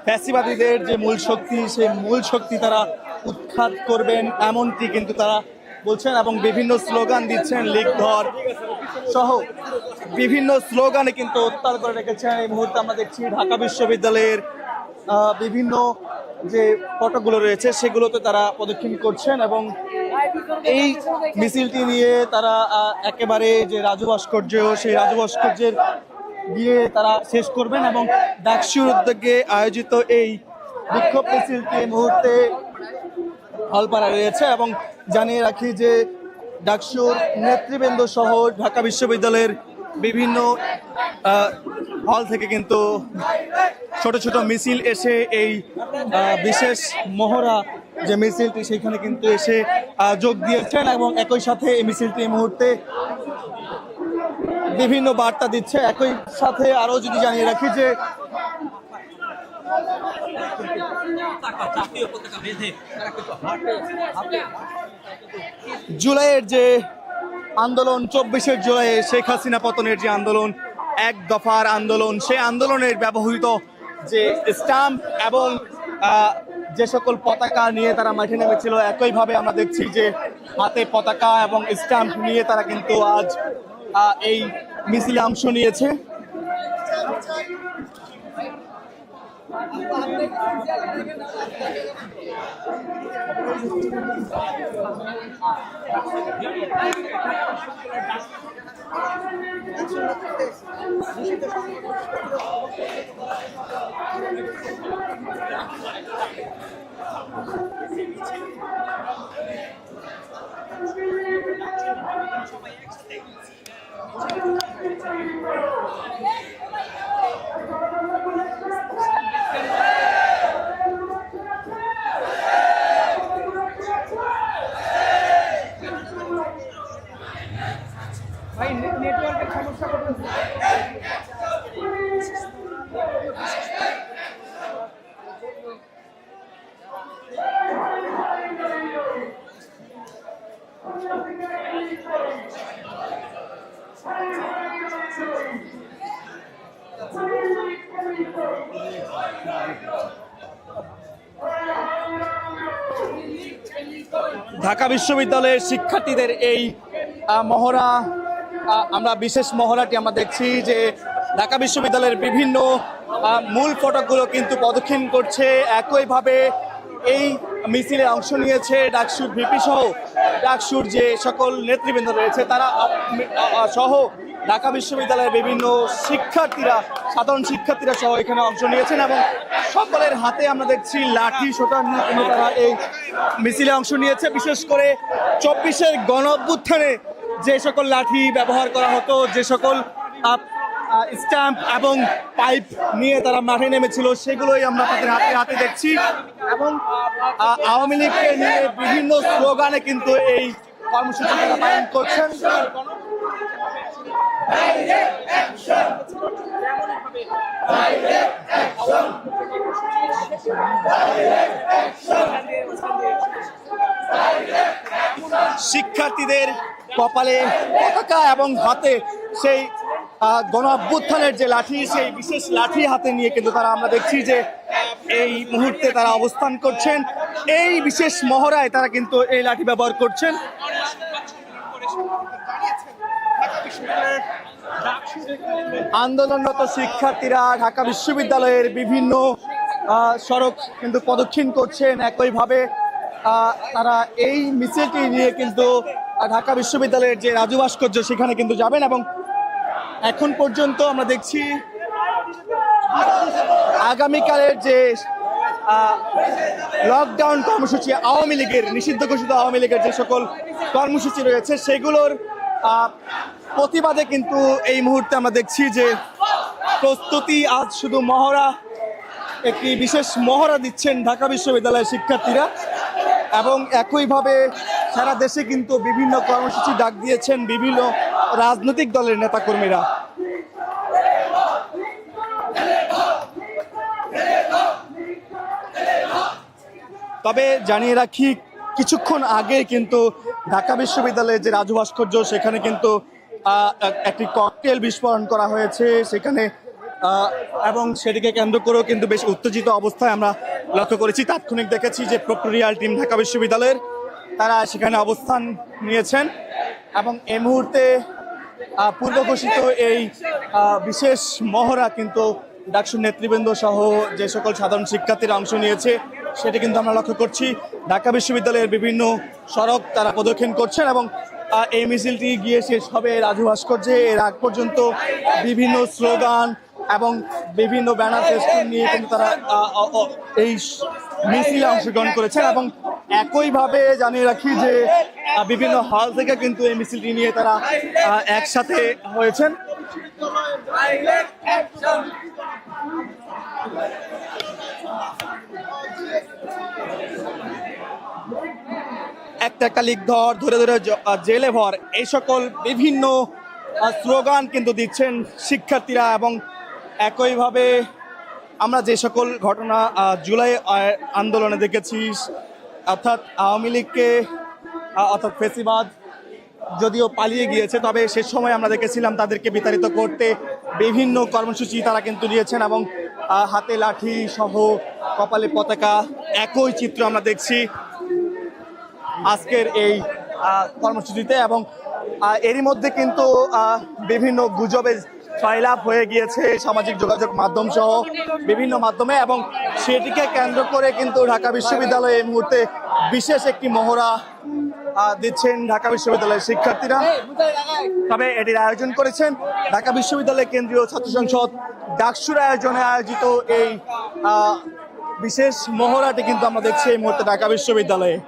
ফ্যাসিবাদীদের যে মূল শক্তি, সেই মূল শক্তি তারা উৎখাত করবেন এমনটি কিন্তু তারা বলছেন এবং বিভিন্ন স্লোগান দিচ্ছেন, লিগ ধর সহ বিভিন্ন স্লোগানে কিন্তু উত্তাল করে রেখেছেন। এই মুহূর্তে আমরা দেখছি ঢাকা বিশ্ববিদ্যালয়ের বিভিন্ন যে ফটকগুলো রয়েছে সেগুলোতে তারা প্রদক্ষিণ করছেন এবং এই মিছিলটি নিয়ে তারা একেবারে যে রাজু ভাস্কর্য, সেই রাজু ভাস্কর্যের গিয়ে তারা শেষ করবেন এবং ডাকসুর উদ্যোগে আয়োজিত এই বিক্ষোভ মিছিলটি এই মুহূর্তে হলপাড়া রয়েছে। এবং জানিয়ে রাখি যে ডাকসুর নেতৃবৃন্দ সহ ঢাকা বিশ্ববিদ্যালয়ের বিভিন্ন হল থেকে কিন্তু ছোট ছোট মিছিল এসে এই বিশেষ মহড়া যে মিছিলটি সেখানে কিন্তু এসে যোগ দিয়েছেন এবং একই সাথে এই মিছিলটি এই মুহূর্তে বিভিন্ন বার্তা দিচ্ছে। একই সাথে আরো যদি জানিয়ে রাখি যে জুলাইয়ের যে আন্দোলন, 24শে জুলাই শেখ হাসিনা পতনের যে আন্দোলন, এক দফার আন্দোলন, সেই আন্দোলনের ব্যবহৃত যে স্ট্যাম্প এবং যে সকল পতাকা নিয়ে তারা মাঠে নেমেছিল, একইভাবে আমরা দেখছি যে হাতে পতাকা এবং স্ট্যাম্প নিয়ে তারা কিন্তু আজ এই মিছিলে অংশ নিয়েছে। ভাই নেটওয়ার্কের সমস্যা করতেছে। ঢাকা বিশ্ববিদ্যালয়ের শিক্ষার্থীদের এই মহড়া, আমরা বিশেষ মহড়াটি আমরা দেখছি যে ঢাকা বিশ্ববিদ্যালয়ের বিভিন্ন মূল ফটকগুলো কিন্তু প্রদক্ষিণ করছে। একইভাবে এই মিছিলে অংশ নিয়েছে ডাকসুর ভিপি সহ ডাকসুর যে সকল নেতৃবৃন্দ রয়েছে তারা সহ ঢাকা বিশ্ববিদ্যালয়ের বিভিন্ন শিক্ষার্থীরা, সাধারণ শিক্ষার্থীরা সহ এখানে অংশ নিয়েছেন এবং সকলের হাতে আমরা দেখছি লাঠি সোটা নিয়ে কিন্তু তারা এই মিছিলে অংশ নিয়েছে। বিশেষ করে 24শে গণ অভ্যুত্থানে যে সকল লাঠি ব্যবহার করা হতো, যে সকল স্ট্যাম্প এবং পাইপ নিয়ে তারা মাঠে নেমেছিল, সেগুলোই আমরা তাদের হাতে হাতে দেখছি এবং আওয়ামী লীগকে নিয়ে বিভিন্ন স্লোগানে কিন্তু এই কর্মসূচি তারা পালন করছেন। শিক্ষার্থীদের কপালে পতাকা এবং হাতে সেই গণ অভ্যুত্থানের যে লাঠি, সেই বিশেষ লাঠি হাতে নিয়ে কিন্তু তারা আমরা দেখছি যে এই মুহূর্তে তারা অবস্থান করছেন। এই বিশেষ মহড়ায় তারা কিন্তু এই লাঠি ব্যবহার করছেন। আন্দোলনরত শিক্ষার্থীরা ঢাকা বিশ্ববিদ্যালয়ের বিভিন্ন সড়ক কিন্তু প্রদক্ষিণ করছেন। একইভাবে তারা এই মিছিলটি নিয়ে কিন্তু ঢাকা বিশ্ববিদ্যালয়ের যে রাজু ভাস্কর্য সেখানে কিন্তু যাবেন এবং এখন পর্যন্ত আমরা দেখছি আগামীকালের যে লকডাউন কর্মসূচি, আওয়ামী লীগের নিষিদ্ধ ঘোষিত আওয়ামী লীগের যে সকল কর্মসূচি রয়েছে সেগুলোর প্রতিবাদে কিন্তু এই মুহূর্তে আমরা দেখছি যে প্রস্তুতি, আজ শুধু মহড়া, একটি বিশেষ মহড়া দিচ্ছেন ঢাকা বিশ্ববিদ্যালয়ের শিক্ষার্থীরা এবং একইভাবে সারা দেশে কিন্তু বিভিন্ন কর্মসূচি ডাক দিয়েছেন বিভিন্ন রাজনৈতিক দলের নেতাকর্মীরা। তবে জানিয়ে রাখি, কিছুক্ষণ আগে কিন্তু ঢাকা বিশ্ববিদ্যালয়ের যে রাজু ভাস্কর্য সেখানে কিন্তু একটি ককটেল বিস্ফোরণ করা হয়েছে। সেখানে এবং সেটিকে কেন্দ্র করেও কিন্তু বেশ উত্তেজিত অবস্থায় আমরা লক্ষ্য করেছি। তাৎক্ষণিক দেখেছি যে প্রক্টোরিয়াল টিম ঢাকা বিশ্ববিদ্যালয়ের তারা সেখানে অবস্থান নিয়েছেন এবং এই মুহূর্তে পূর্ব ঘোষিত এই বিশেষ মহড়া কিন্তু ডাকসুর নেতৃবৃন্দ সহ যে সকল সাধারণ শিক্ষার্থীরা অংশ নিয়েছে সেটি কিন্তু আমরা লক্ষ্য করছি। ঢাকা বিশ্ববিদ্যালয়ের বিভিন্ন সড়ক তারা প্রদক্ষিণ করছেন এবং এই মিছিলটি গিয়ে শেষ হবে রাজু ভাস্কর্যে। এর আগ পর্যন্ত বিভিন্ন স্লোগান এবং বিভিন্ন ব্যানার ফেস্টুন নিয়ে কিন্তু তারা এই মিছিলে অংশগ্রহণ করেছেন এবং একইভাবে জানিয়ে রাখি যে বিভিন্ন হল থেকে কিন্তু এই মিছিলটি নিয়ে তারা একসাথে হয়েছেন। একটা লিক ধর, ধরে ধরে জেলে ভর, এই সকল বিভিন্ন স্লোগান কিন্তু দিচ্ছেন শিক্ষার্থীরা এবং একইভাবে আমরা যে সকল ঘটনা জুলাই আন্দোলনে দেখেছি, অর্থাৎ আওয়ামী লীগকে অর্থাৎ ফেসিবাদ যদিও পালিয়ে গিয়েছে তবে সে সময় আমরা দেখেছিলাম তাদেরকে বিতাড়িত করতে বিভিন্ন কর্মসূচি তারা কিন্তু নিয়েছেন এবং হাতে লাঠি সহ কপালে পতাকা, একই চিত্র আমরা দেখছি আজকের এই কর্মসূচিতে। এবং এরই মধ্যে কিন্তু বিভিন্ন গুজবে জয়লাভ হয়ে গিয়েছে সামাজিক যোগাযোগ মাধ্যম সহ বিভিন্ন মাধ্যমে এবং সেটিকে কেন্দ্র করে কিন্তু ঢাকা বিশ্ববিদ্যালয়ে এই মুহূর্তে বিশেষ একটি মহড়া দিচ্ছেন ঢাকা বিশ্ববিদ্যালয়ের শিক্ষার্থীরা। তবে এটির আয়োজন করেছেন ঢাকা বিশ্ববিদ্যালয়ের কেন্দ্রীয় ছাত্র সংসদ ডাকসুর আয়োজনে আয়োজিত এই বিশেষ মহড়াটি কিন্তু আমরা দেখছি এই মুহূর্তে ঢাকা বিশ্ববিদ্যালয়ে।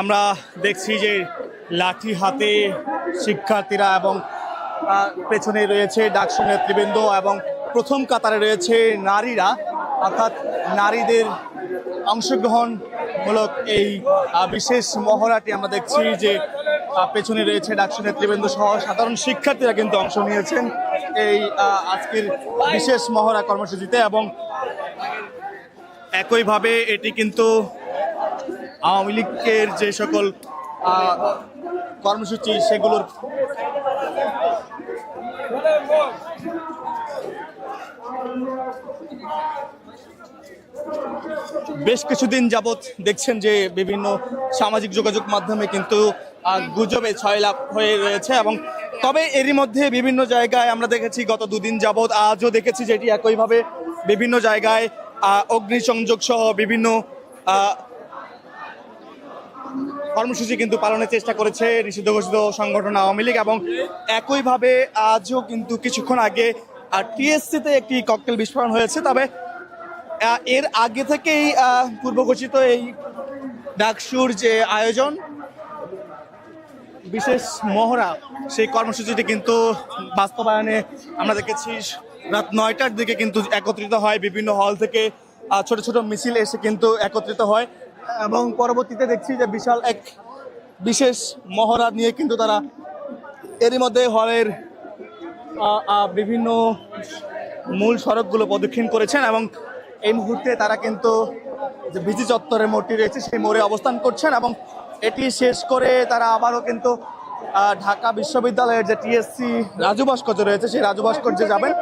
আমরা দেখছি যে লাঠি হাতে শিক্ষার্থীরা এবং পেছনে রয়েছে ডাকসু নেতৃবৃন্দ এবং প্রথম কাতারে রয়েছে নারীরা, অর্থাৎ নারীদের অংশগ্রহণমূলক এই বিশেষ মহড়াটি আমরা দেখছি যে পেছনে রয়েছে ডাকসু নেতৃবৃন্দ সহ সাধারণ শিক্ষার্থীরা কিন্তু অংশ নিয়েছেন এই আজকের বিশেষ মহড়া কর্মসূচিতে এবং একইভাবে এটি কিন্তু আওয়ামী লীগের যে সকল কর্মসূচি সেগুলোর বেশ কিছুদিন যাবৎ দেখছেন যে বিভিন্ন সামাজিক যোগাযোগ মাধ্যমে কিন্তু গুজবে ছয়লাভ হয়ে রয়েছে এবং তবে এরই মধ্যে বিভিন্ন জায়গায় আমরা দেখেছি গত দুদিন যাবৎ, আজও দেখেছি যেটি একইভাবে বিভিন্ন জায়গায় অগ্নিসংযোগ সহ বিভিন্ন কর্মসূচি কিন্তু পালনের চেষ্টা করেছে নিষিদ্ধ ঘোষিত সংগঠন আওয়ামী লীগ এবং একইভাবে আজও কিন্তু কিছুক্ষণ আগে টিএসসিতে একটি ককটেল বিস্ফোরণ হয়েছে। তবে এর আগে থেকেই পূর্ব ঘোষিত এই ডাকসুর যে আয়োজন বিশেষ মহড়া সেই কর্মসূচিটি কিন্তু বাস্তবায়নে আমরা দেখেছি রাত 9টার দিকে কিন্তু একত্রিত হয় বিভিন্ন হল থেকে ছোট ছোট মিছিল এসে কিন্তু একত্রিত হয় এবং পরবর্তীতে দেখছি যে বিশাল এক বিশেষ মহড়া নিয়ে কিন্তু তারা এরই মধ্যে হলের বিভিন্ন মূল সড়কগুলো প্রদক্ষিণ করেছেন এবং এই মুহূর্তে তারা কিন্তু যে বিজি চত্বরের মোড়টি রয়েছে সেই মোড়ে অবস্থান করছেন এবং এটি শেষ করে তারা আবারও কিন্তু ঢাকা বিশ্ববিদ্যালয়ের যে টিএসসি রাজু ভাস্কর্য রয়েছে সেই রাজু ভাস্কর্যে যাবেন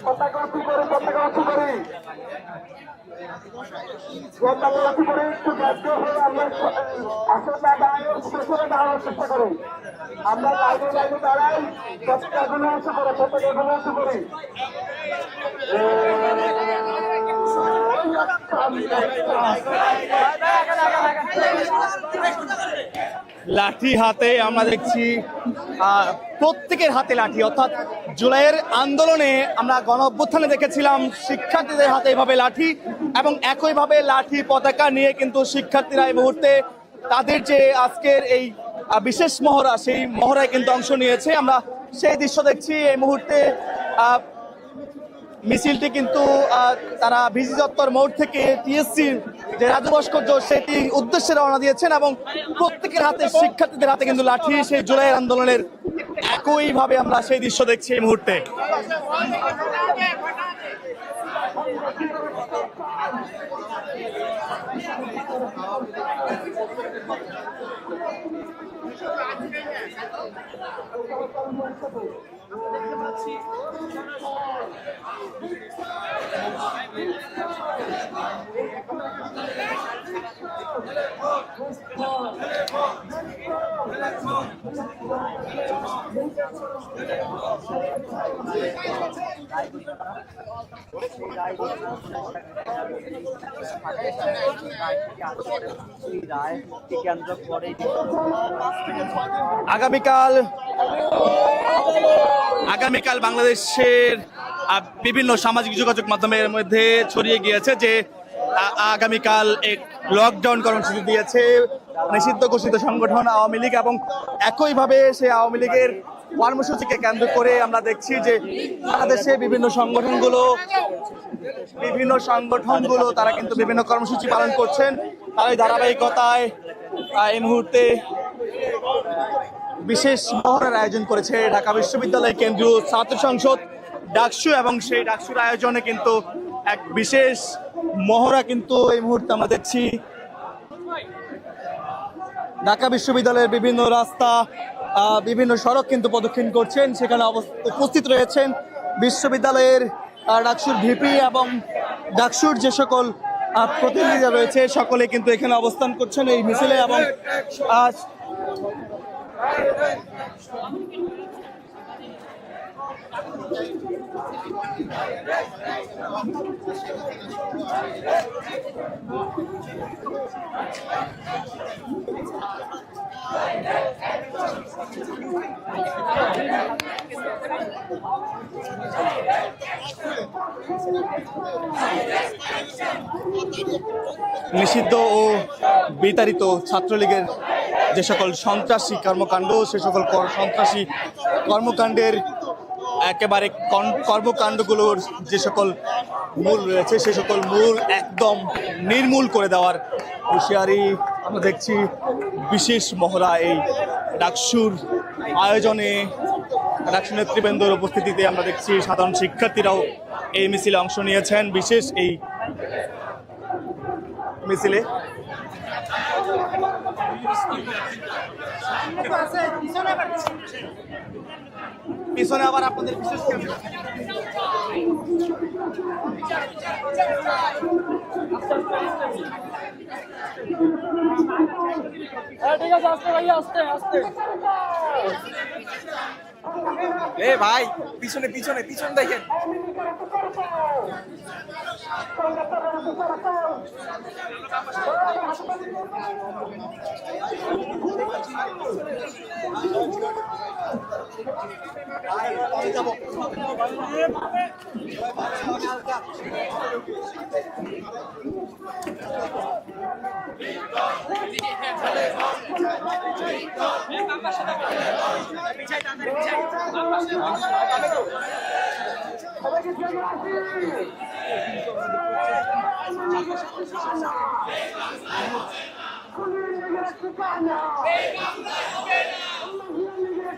পতাকা উঁচু করে একটু ব্যর্থ হয়ে আমরা আসলে দাঁড়ানোর পেছনে দাঁড়ানোর চেষ্টা করি। আমরা লাইনে দাঁড়াই, পতাকাগুলো উঁচু করে লাঠি হাতে আমরা দেখছি প্রত্যেকের হাতে লাঠি, অর্থাৎ জুলাইয়ের আন্দোলনে আমরা গণ অভ্যুত্থানে দেখেছিলাম শিক্ষার্থীদের হাতে এভাবে লাঠি, এবং একইভাবে লাঠি পতাকা নিয়ে কিন্তু শিক্ষার্থীরা এই মুহূর্তে তাদের যে আজকের এই বিশেষ মহড়া, সেই মহড়ায় কিন্তু অংশ নিয়েছে। আমরা সেই দৃশ্য দেখছি এই মুহূর্তে। মিছিলটি কিন্তু তারা ভিসি দপ্তর মোড় থেকে টিএসসির যে রাজু ভাস্কর্য সেটি উদ্দেশ্যে রওনা দিয়েছেন, এবং প্রত্যেকের হাতে, শিক্ষার্থীদের হাতে কিন্তু লাঠি, সেই জুলাইয়ের আন্দোলনের একইভাবে আমরা সেই দৃশ্য দেখছি এই মুহূর্তে। আগামীকাল বাংলাদেশের বিভিন্ন সামাজিক যোগাযোগ মাধ্যমের মধ্যে ছড়িয়ে গিয়েছে যে আগামীকাল এক লকডাউন কর্মসূচি দিয়েছে নিষিদ্ধ ঘোষিত সংগঠন আওয়ামী লীগ, এবং একইভাবে সেই আওয়ামী লীগের কর্মসূচিকে কেন্দ্র করে আমরা দেখছি যে বাংলাদেশে বিভিন্ন সংগঠনগুলো তারা কিন্তু বিভিন্ন কর্মসূচি পালন করছেন। তার ধারাবাহিকতায় এই মুহূর্তে বিশেষ মহড়ার আয়োজন করেছে ঢাকা বিশ্ববিদ্যালয় কেন্দ্রীয় ছাত্র সংসদ ডাকসু, এবং সেই ডাকসুর আয়োজনে কিন্তু এক বিশেষ মহড়া কিন্তু এই মুহূর্তে আমরা দেখছি। ঢাকা বিশ্ববিদ্যালয়ের বিভিন্ন রাস্তা, বিভিন্ন সড়ক কিন্তু প্রদক্ষিণ করছেন, সেখানে উপস্থিত রয়েছেন বিশ্ববিদ্যালয়ের ডাকসুর ভিপি এবং ডাকসুর যে সকল প্রতিনিধিরা রয়েছে সকলে কিন্তু এখানে অবস্থান করছেন এই মিছিলে। এবং নিষিদ্ধ ও বিতাড়িত ছাত্রলীগের যে সকল সন্ত্রাসী কর্মকাণ্ড, সে সকল সন্ত্রাসী কর্মকাণ্ডের একেবারে কর্মকাণ্ডগুলোর যে সকল মূল রয়েছে সে সকল মূল একদম নির্মূল করে দেওয়ার হুঁশিয়ারি আমরা দেখছি বিশেষ মহড়া এই ডাকসুর আয়োজনে। ডাকসু নেতৃবৃন্দের উপস্থিতিতে আমরা দেখছি সাধারণ শিক্ষার্থীরাও এই মিছিলে অংশ নিয়েছেন। বিশেষ এই মিছিলে পিছনে আবার আপনাদের বিশেষ ঠিক আছে, আস্তে ভাই, আস্তে আস্তে। ভাই পিছনে পিছনে পিছন দেখেন।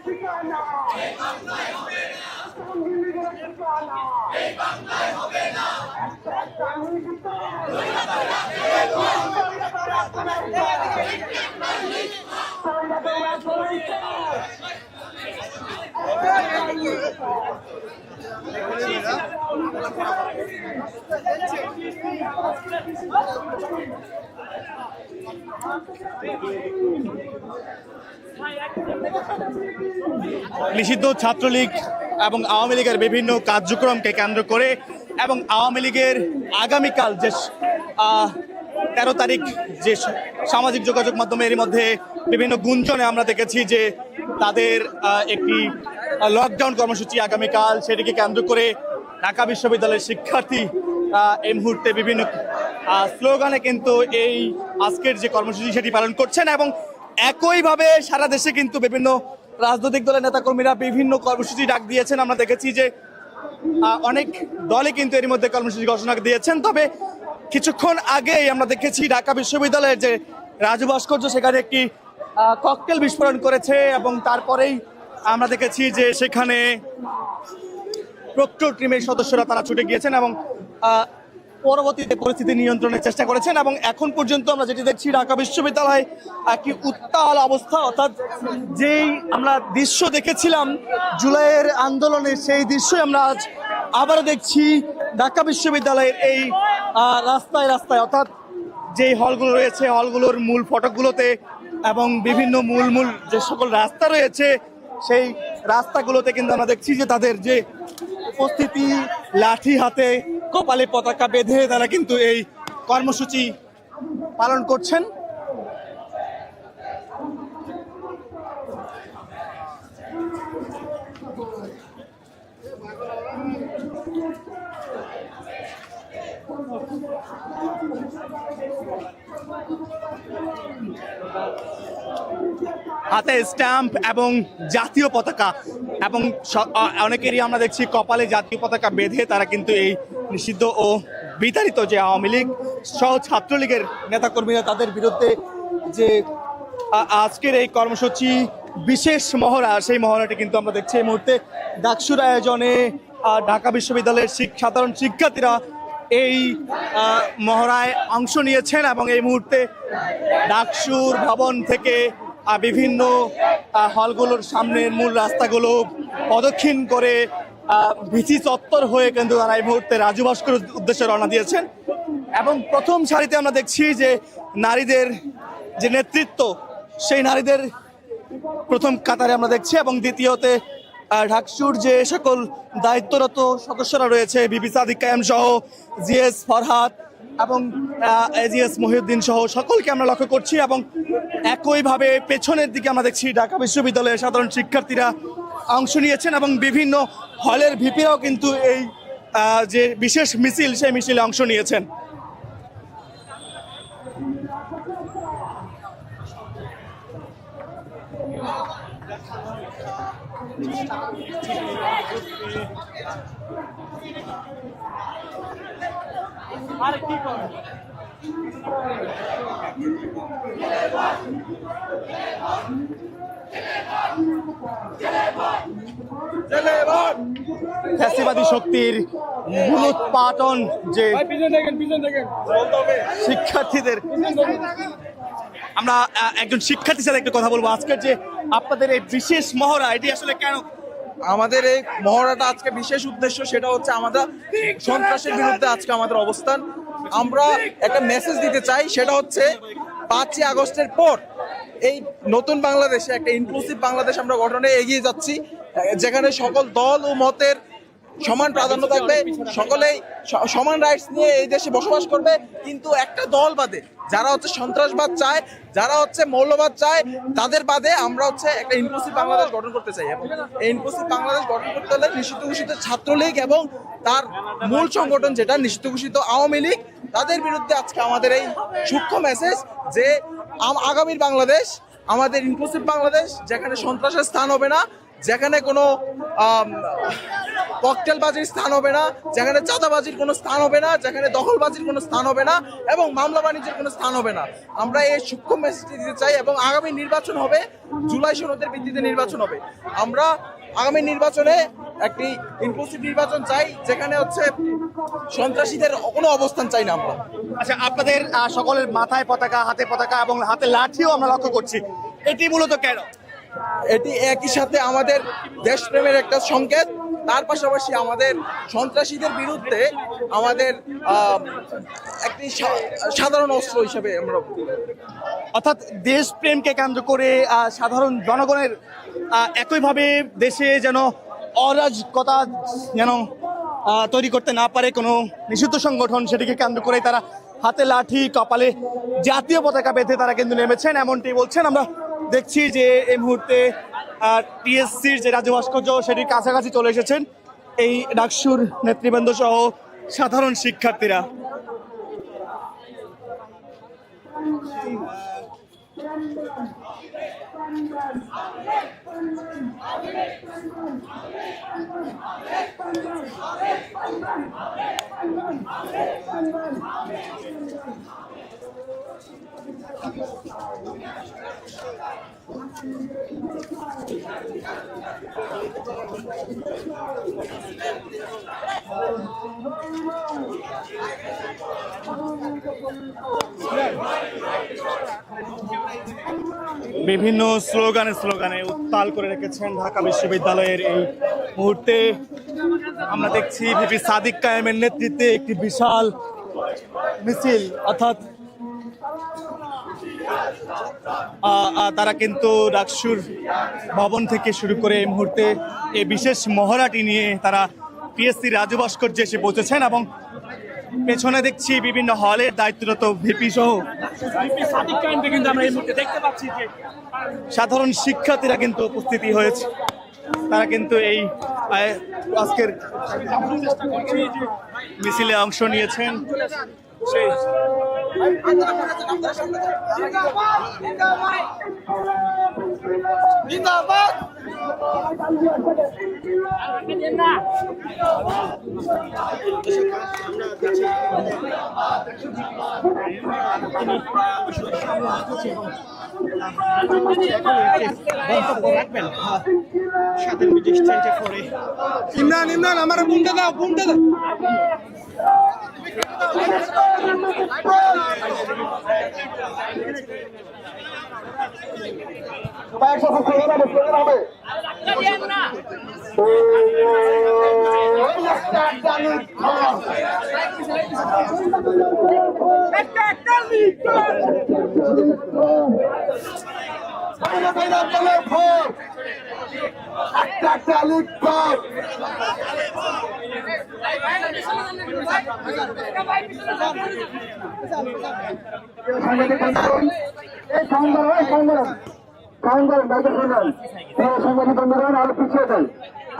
ঠিকানা ঠিকানা আওয়ামী লীগের ঠিকানা একটা নিযুক্ত নিষিদ্ধ ছাত্রলীগ এবং আওয়ামী লীগের বিভিন্ন কার্যক্রমকে কেন্দ্র করে এবং আওয়ামী লীগের আগামীকাল যে 13 তারিখ যে সামাজিক যোগাযোগ মাধ্যমে এর মধ্যে বিভিন্ন গুঞ্জনে আমরা দেখেছি যে তাদের একটি লকডাউন কর্মসূচি আগামীকাল, সেটিকে কেন্দ্র করে ঢাকা বিশ্ববিদ্যালয়ের শিক্ষার্থী এই মুহূর্তে বিভিন্ন স্লোগানে কিন্তু এই আজকের যে কর্মসূচি সেটি পালন করছেন এবং একইভাবে সারা দেশে কিন্তু বিভিন্ন রাজনৈতিক দলের নেতাকর্মীরা বিভিন্ন কর্মসূচি ডাক দিয়েছেন। আমরা দেখেছি যে অনেক দলে কিন্তু এর মধ্যে কর্মসূচি ঘোষণা দিয়েছেন। তবে কিছুক্ষণ আগেই আমরা দেখেছি ঢাকা বিশ্ববিদ্যালয়ের যে রাজু ভাস্কর্য সেখানে একটি ককটেল বিস্ফোরণ করেছে এবং তারপরেই আমরা দেখেছি যে সেখানে প্রক্টর টিমের সদস্যরা তারা ছুটে গিয়েছেন এবং পরবর্তীতে পরিস্থিতি নিয়ন্ত্রণের চেষ্টা করেছেন এবং এখন পর্যন্ত আমরা যেটি দেখছি ঢাকা বিশ্ববিদ্যালয়ে একটি উত্তাল অবস্থা, অর্থাৎ যেই আমরা দৃশ্য দেখেছিলাম জুলাইয়ের আন্দোলনের সেই দৃশ্যই আমরা আজ আবারও দেখছি ঢাকা বিশ্ববিদ্যালয়ের এই রাস্তায় রাস্তায়, অর্থাৎ যেই হলগুলো রয়েছে হলগুলোর মূল ফটকগুলোতে এবং বিভিন্ন মূল যে সকল রাস্তা রয়েছে সেই রাস্তাগুলোতে কিন্তু আমরা দেখছি যে তাদের যে উপস্থিতি, লাঠি হাতে কপালে পতাকা বেঁধে তারা কিন্তু এই কর্মসূচি পালন করছেন। হাতে স্ট্যাম্প এবং জাতীয় পতাকা এবং অনেকেরই আমরা দেখছি কপালে জাতীয় পতাকা বেঁধে তারা কিন্তু এই নিষিদ্ধ ও বিতাড়িত যে আওয়ামী লীগ সহ ছাত্রলীগের নেতাকর্মীরা তাদের বিরুদ্ধে যে আজকের এই কর্মসূচি বিশেষ মহড়া, সেই মহড়াটি কিন্তু আমরা দেখছি এই মুহূর্তে ডাকসুর আয়োজনে ঢাকা বিশ্ববিদ্যালয়ের সাধারণ শিক্ষার্থীরা এই মহড়ায় অংশ নিয়েছেন এবং এই মুহূর্তে ডাকসুর ভবন থেকে বিভিন্ন হলগুলোর সামনের মূল রাস্তাগুলো প্রদক্ষিণ করে ভিসি চত্বর হয়ে কিন্তু তারা এই মুহূর্তে রাজু ভাস্কর উদ্দেশ্যে রওনা দিয়েছেন এবং প্রথম সারিতে আমরা দেখছি যে নারীদের যে নেতৃত্ব সেই নারীদের প্রথম কাতারে আমরা দেখছি এবং দ্বিতীয়তে ঢাকসুর যে সকল দায়িত্বরত সদস্যরা রয়েছে বিপি সাদিক কায়েম সহ জিএস ফরহাদ এবং এজিএস মহিউদ্দিন সহ সকলকে আমরা লক্ষ্য করছি এবং একইভাবে পেছনের দিকে আমরা দেখছি ঢাকা বিশ্ববিদ্যালয়ের সাধারণ শিক্ষার্থীরা অংশ নিয়েছেন এবং বিভিন্ন হলের ভিপিরাও কিন্তু এই যে বিশেষ মিছিল সেই মিছিলে অংশ নিয়েছেন। আর কি করে ফ্যাসিবাদী শক্তির মূলোৎপাটন যে পিছন দেখেন শিক্ষার্থীদের, আমরা একজন শিক্ষার্থীর সাথে একটু কথা বলবো। আজকের যে আপনাদের এই বিশেষ মহড়া এটি আসলে কেন? আমাদের এই মহড়াটা আজকে বিশেষ উদ্দেশ্য সেটা হচ্ছে আমাদের সন্ত্রাসের বিরুদ্ধে আজকে আমাদের অবস্থান। আমরা একটা মেসেজ দিতে চাই, সেটা হচ্ছে 5ই আগস্টের পর এই নতুন বাংলাদেশে একটা ইনক্লুসিভ বাংলাদেশ আমরা গঠনে এগিয়ে যাচ্ছি, যেখানে সকল দল ও মতের সমান প্রাধান্য থাকবে, সকলেই সমান রাইটস নিয়ে এই দেশে বসবাস করবে। কিন্তু একটা দল বাদে, যারা হচ্ছে সন্ত্রাসবাদ চায়, যারা হচ্ছে মৌলবাদ চায়, তাদের বাদে আমরা হচ্ছে একটা ইনক্লুসিভ বাংলাদেশ গঠন করতে চাই। এবং এই ইনক্লুসিভ বাংলাদেশ গঠন করতে হলে নিষিদ্ধ ঘোষিত ছাত্রলীগ এবং তার মূল সংগঠন যেটা নিষিদ্ধ ঘোষিত আওয়ামী লীগ, তাদের বিরুদ্ধে আজকে আমাদের এই সূক্ষ্ম মেসেজ যে আগামীর বাংলাদেশ আমাদের ইনক্লুসিভ বাংলাদেশ, যেখানে সন্ত্রাসের স্থান হবে না, যেখানে কোনো ককটেলবাজির স্থান হবে না, যেখানে চাঁদাবাজির কোনো স্থান হবে না, যেখানে দখলবাজির কোনো স্থান হবে না এবং মামলা বাণিজ্যের কোনো স্থান হবে না। আমরা এই সূক্ষ্ম মেসেজটি দিতে চাই এবং আগামী নির্বাচন হবে জুলাই সনদের ভিত্তিতে নির্বাচন হবে। আমরা আগামী নির্বাচনে একটি ইনক্লুসিভ নির্বাচন চাই, যেখানে হচ্ছে সন্ত্রাসীদের কোনো অবস্থান চাই না আমরা। আচ্ছা, আপনাদের সকলের মাথায় পতাকা, হাতে পতাকা এবং হাতে লাঠিও আমরা লক্ষ্য করছি, এটি মূলত কেন? এটি একই সাথে আমাদের দেশপ্রেমের একটা সংকেত, তার পাশাপাশি আমাদের সন্ত্রাসীদের বিরুদ্ধে আমাদের একটি সাধারণ অস্ত্র হিসেবে আমরা, অর্থাৎ দেশপ্রেমকে কেন্দ্র করে সাধারণ জনগণের একইভাবে দেশে যেন অরাজকতা যেন তৈরি করতে না পারে কোনো নিষিদ্ধ সংগঠন, সেটিকে কেন্দ্র করে তারা হাতে লাঠি, কপালে জাতীয় পতাকা বেঁধে তারা কিন্তু নেমেছেন, এমনটি বলছেন। আমরা দেখছি যে এই মুহূর্তে টিএসসির যে রাজু ভাস্কর্য সেটির কাছাকাছি চলে এসেছেন এই ডাকসুর নেতৃবৃন্দ সহ সাধারণ শিক্ষার্থীরা। বিভিন্ন স্লোগানে উত্তাল করে রেখেছেন ঢাকা বিশ্ববিদ্যালয়ের এই মুহূর্তে। আমরা দেখছি ভিপি সাদিক কায়েমের নেতৃত্বে একটি বিশাল মিছিল, অর্থাৎ তারা কিন্তু ডাকসুর ভবন থেকে শুরু করে এই মুহূর্তে এই বিশেষ মহড়াটি নিয়ে তারা টিএসসি রাজু ভাস্কর্যে এসে পৌঁছেছেন এবং পেছনে দেখছি বিভিন্ন হলের দায়িত্বরত ভিপি সহ সাদিক কায়েমকে কিন্তু আমরা এই মুহূর্তে দেখতে পাচ্ছি যে সাধারণ শিক্ষার্থীরা কিন্তু উপস্থিতি হয়েছে। তারা কিন্তু এই আজকের মিছিলে অংশ নিয়েছেন। সেই ইমরান আমার বুমটা দাও।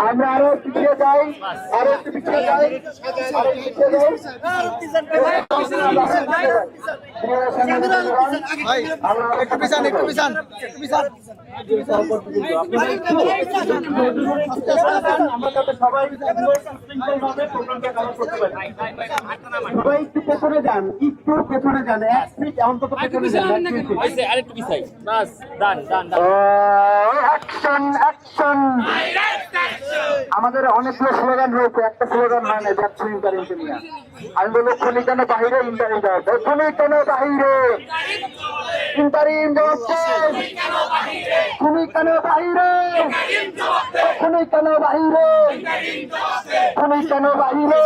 আমরা আরো পিছিয়ে যাই, আরো একটু পিছিয়ে যাই, আরো পিছিয়ে যাই। একটু পিছান। সবাই একটু পেছনে যান, এক ফিট অন্তত পেছনে যান। অ্যাকশন। আমাদের অনেকগুলো স্লোগান রয়েছে, একটা স্লোগান হয় না, যাচ্ছি ইন্টারিমকে নিয়ে। আমি বলবো খনি কেন বাহিরে, ইন্টারিম জবাব, খনি কেন বাহিরে, ইন্টারিম জবাব, খনি কেন বাহিরে, খনি কেন বাহিরে, খনি কেন বাহিরে,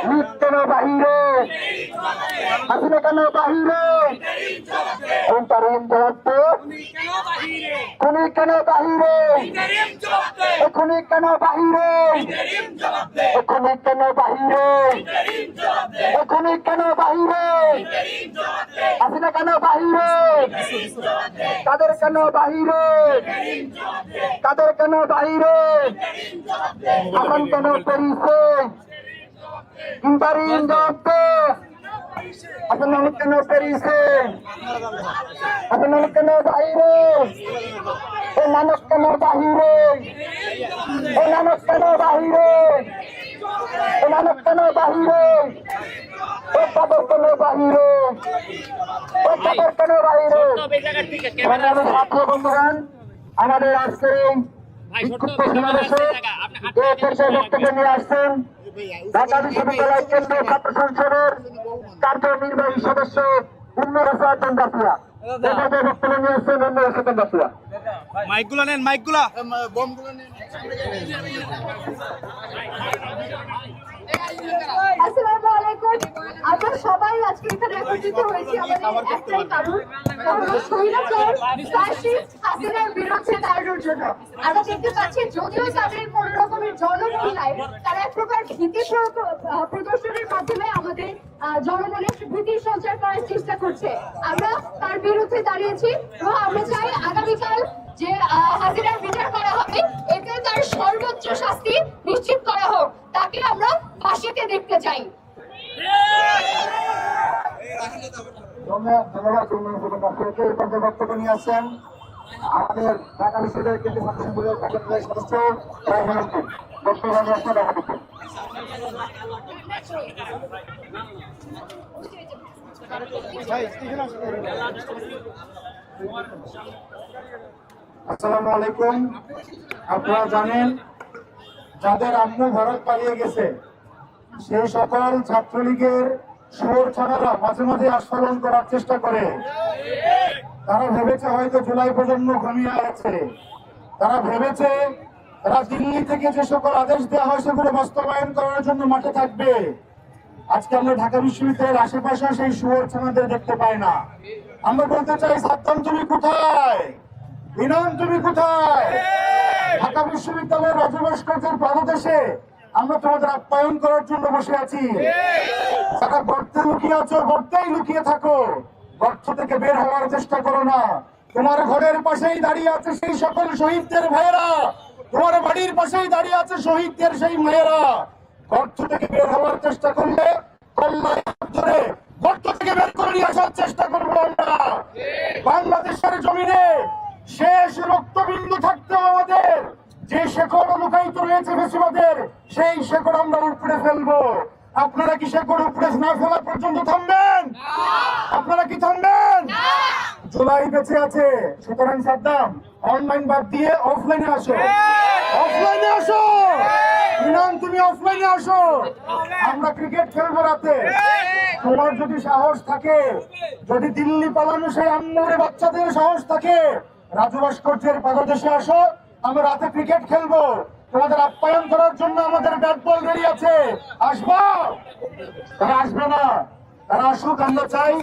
লিপ কেন বাহিরে, হাসিনা কেন বাহিরে, ইন্টারিম জবাব, খনি কেন বাহিরে, এখনি কেন বাহিরে, এখনি কেন বাহিরে, এখনি কেন বাহিরে, হাসিনা কেন বাহিরে, কাদের কেন বাহিরে, কাদের কেন বাহিরে, হাসান কেন প্যারিসে, ইন্টারিম জবাব, হাসান কেন প্যারিসে, হাসান কেন বাহিরে, ও নানক কেন বাহিরে, ও নানক কেন বাহিরে, ও নানক কেন বাহিরে, ও চাদর কেন বাহিরে, ও চাদর কেন বাহিরে। সংগ্রামী ছাত্র বন্ধুগণ, আমাদের আজকের এই বিক্ষুব্ধ সমাবেশে যে পর্যায়ে বক্তব্য নিয়ে আসছেন ঢাকা বিশ্ববিদ্যালয় কেন্দ্রীয় ছাত্র সংসদের কার্যনির্বাহী সদস্য উন্নর হোসেন চন্দ্রাসিয়া। যে পর্যায়ে বক্তব্য নিয়ে আসছেন উন্নর হোসেন চন্দ্রাসিয়া। মাইকগুলা নেন, মাইকগুলা। আসসালামু আলাইকুম। আমরা সবাই আজকে এখানে একত্রিত হয়েছি আমাদের একটাই কারণ, স্বৈরাচার ফ্যাসিস্ট হাসিনার বিরুদ্ধে দাঁড়ানোর জন্য। আমরা দেখতে পাচ্ছি যদিও তাদের কোনো রকমের জনমূল নাই, তারা এক প্রকার ভীতি প্রদর্শনের মাধ্যমে আমাদের জনমনে ভীতি সঞ্চার করার চেষ্টা করছে। আমরা তার বিরুদ্ধে দাঁড়িয়েছি এবং আমরা চাই আগামীকাল যে হাসিনার বিচার করা হবে এতে তার সর্বোচ্চ শাস্তি নিশ্চিত করা হোক, তাকে আমরা ফাঁসিতে দেখতে চাই। ধন্যবাদ এই পর্যায়ে বক্তব্য নিয়ে আসছেন আমাদের ঢাকা বিশ্ববিদ্যালয় কেন্দ্রীয় ছাত্র সংসদের কার্যনির্বাহী সদস্য রায়হানুদ্দিন। বক্তব্য নিয়ে আসছেন রায়হানুদ্দিন। আসসালামু আলাইকুম। আপনারা জানেন যাদের আম্মু ভারত পালিয়ে গেছে সেই সকল ছাত্রলীগের সুর ছাড়ারা মাঝে মাঝে আস্ফালন করার চেষ্টা করে। তারা ভেবেছে হয়তো জুলাই প্রজন্ম ঘুমিয়ে আছে, তারা ভেবেছে তারা দিল্লি থেকে যে সকল আদেশ দেওয়া হয় সেগুলো বাস্তবায়ন করার জন্য মাঠে থাকবে। আজকে আমরা ঢাকা বিশ্ববিদ্যালয়ের আশেপাশে সেই সুর ছানাদের দেখতে পাই না। আমরা বলতে চাই, সাদ্দাম তুমি কোথায়, ইনাম তুমি কোথায়? ঢাকা বিশ্ববিদ্যালয়ের রাজু ভাস্কর্যের পাদদেশে আমরা তোমাদের আপ্যায়ন করার জন্য বসে আছি। যারা গর্তে লুকিয়ে আছো গর্তেই লুকিয়ে থাকো, গর্ত থেকে বের হওয়ার চেষ্টা করো না। তোমার ঘরের পাশেই দাঁড়িয়ে আছে সেই সকল শহীদদের ভাইয়েরা, তোমার বাড়ির পাশেই দাঁড়িয়ে আছে শহীদদের সেই মেয়েরা। গর্ত থেকে বের হওয়ার চেষ্টা করলে কল্যাণ ধরে গর্ত থেকে বের করে নিয়ে আসার চেষ্টা করবো আমরা। বাংলাদেশের জমিনে শেষ রক্তবিন্দু থাকতেও আমাদের যে শেকড় লুকায়িত রয়েছে বেশিবাদের, সেই শেকড় আমরা উপড়ে ফেলবো। আপনারা কি শেকড় উপড়ে না ফেলা পর্যন্ত থামবেন? আপনারা কি থামবেন? জুলাই বেঁচে আছে, সুতরাং সাদ্দাম অনলাইন বাদ দিয়ে অফলাইনে আসো, অফলাইনে আসো। ইনাম তুমি অফলাইনে আসো, আমরা ক্রিকেট খেলবো রাতে। তোমার যদি সাহস থাকে, যদি দিল্লি পালানো সেই আম্মুরে বাচ্চাদের সাহস থাকে, রাজু ভাস্কর্যের পাদদেশে আসো, আমরা রাতে ক্রিকেট খেলবো। তোমাদের আপ্যায়ন করার জন্য আমাদের ব্যাট বল রেডি আছে, আসবা? তারা আসবে না, তারা আসুক, আমরা চাই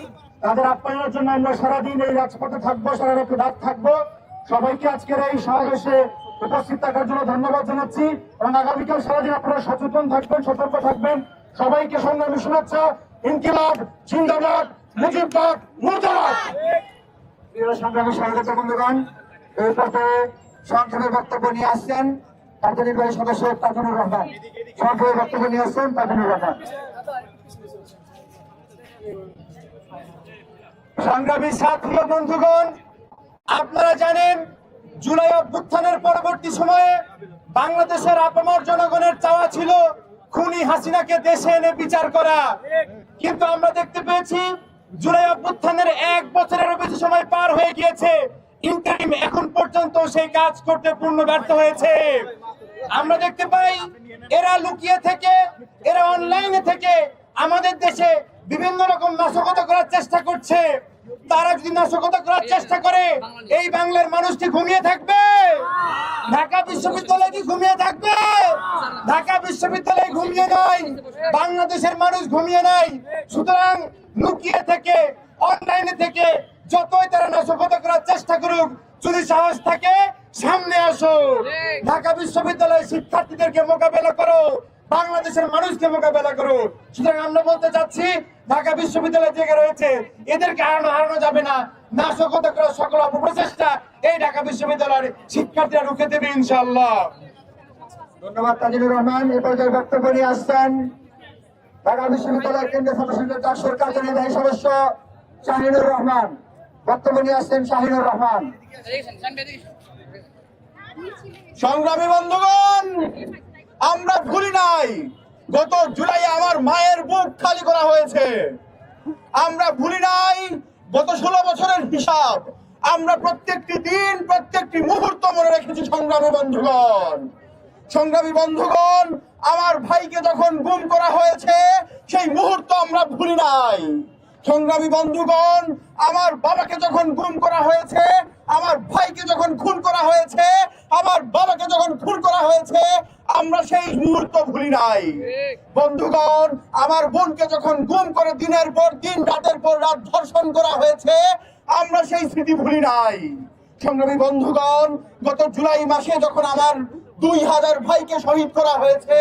তাদের আপ্যায়নের জন্য আমরা সারাদিন এই রাজপথে থাকবো, সারা রাতে রাত থাকবো। সবাইকে আজকের এই সমাবেশে উপস্থিত থাকার জন্য ধন্যবাদ জানাচ্ছি এবং আগামীকাল সারাদিন আপনারা সচেতন থাকবেন, সতর্ক থাকবেন। সবাইকে সংগ্রামী শুভেচ্ছা। ইনকিলাব জিন্দাবাদ, মুজিববাদ মুর্দাবাদ। প্রিয় সংগ্রামী স্বাগত বন্ধুগণ, এই পর্যায়ে সংক্ষেপে বক্তব্য নিয়ে আসছেন কার্যনির্বাহী সদস্য তাজুনুর রহমান। সংক্ষেপে বক্তব্য নিয়ে আসছেন তাজুনুর রহমান। সংগ্রামী ছাত্র বন্ধুগণ, আপনারা জানেন জুলাই অভ্যুত্থানের পরবর্তী সময়ে বাংলাদেশের আপামর জনগণের চাওয়া ছিল খুনি হাসিনাকে দেশে এনে বিচার করা। কিন্তু আমরা দেখতে পেয়েছি জুলাই অভ্যুত্থানের 1 বছরেরও বেশি সময় পার হয়ে গিয়েছে, ইন্টারিম এখন পর্যন্ত সেই কাজ করতে পূর্ণ ব্যর্থ হয়েছে। আমরা দেখতে পাই এরা লুকিয়ে থেকে, এরা অনলাইনে থেকে আমাদের দেশে বিভিন্ন রকম নাশকতা করার চেষ্টা করছে। তারা যদি নাশকতা করার চেষ্টা করে, এই বাংলার মানুষ কি ঘুমিয়ে থাকবে? ঢাকা বিশ্ববিদ্যালয় কি ঘুমিয়ে থাকবে? ঢাকা বিশ্ববিদ্যালয় ঘুমিয়ে নাই, বাংলাদেশের মানুষ ঘুমিয়ে নাই। সুতরাং লুকিয়ে থেকে, অনলাইনে থেকে যতই তারা নাশকতা করার চেষ্টা করুক, যদি সাহস থাকে সামনে আসো, ঢাকা বিশ্ববিদ্যালয়ের শিক্ষার্থীদেরকে মোকাবেলা করো, বাংলাদেশের মানুষকে মোকাবেলা করো। সুতরাং আমরা বলতে চাচ্ছি, ঢাকা বিশ্ববিদ্যালয় থেকে রয়েছে এদেরকে হারানো যাবে না। নাশকতা করার সকল অপপ্রচেষ্টা এই ঢাকা বিশ্ববিদ্যালয়ের শিক্ষার্থীরা রুখে দেবে ইনশাআল্লাহ। ধন্যবাদ তাজিনুর রহমান। এ পর্যায়ে বক্তব্য নিয়ে আসছেন ঢাকা বিশ্ববিদ্যালয়ের কেন্দ্রীয় ছাত্র সংসদের ডাকসুর কার্যনির্বাহী সদস্য শাহিনুর রহমান। বক্তব্য নিয়ে আসছেন শাহিনুর রহমান। সংগ্রামী বন্ধুগণ, আমরা ভুলি নাই গত জুলাই আমার মায়ের বুক খালি করা হয়েছে। আমরা ভুলি নাই গত 16 বছরের হিসাব। আমরা প্রত্যেকটি দিন, প্রত্যেকটি মুহূর্ত মনে রেখেছি। সংগ্রামী বন্ধুগণ, সংগ্রামী বন্ধুগণ, আমার ভাইকে যখন গুম করা হয়েছে সেই মুহূর্ত আমরা ভুলি নাই। সংগ্রামী বন্ধুগণ, আমার বাবাকে যখন গুম করা হয়েছে, আমার ভাইকে যখন খুন করা হয়েছে, আমার বাবাকে যখন খুন করা হয়েছে, আমরা সেই মুহূর্ত ভুলি নাই। বন্ধুগণ, আমার বোনকে যখন গুম করে দিনের পর দিন, রাতের পর রাত ধর্ষণ করা হয়েছে, আমরা সেই স্মৃতি ভুলি নাই। সংগ্রামী বন্ধুগণ, গত জুলাই মাসে যখন আমার 2000 ভাইকে শহীদ করা হয়েছে,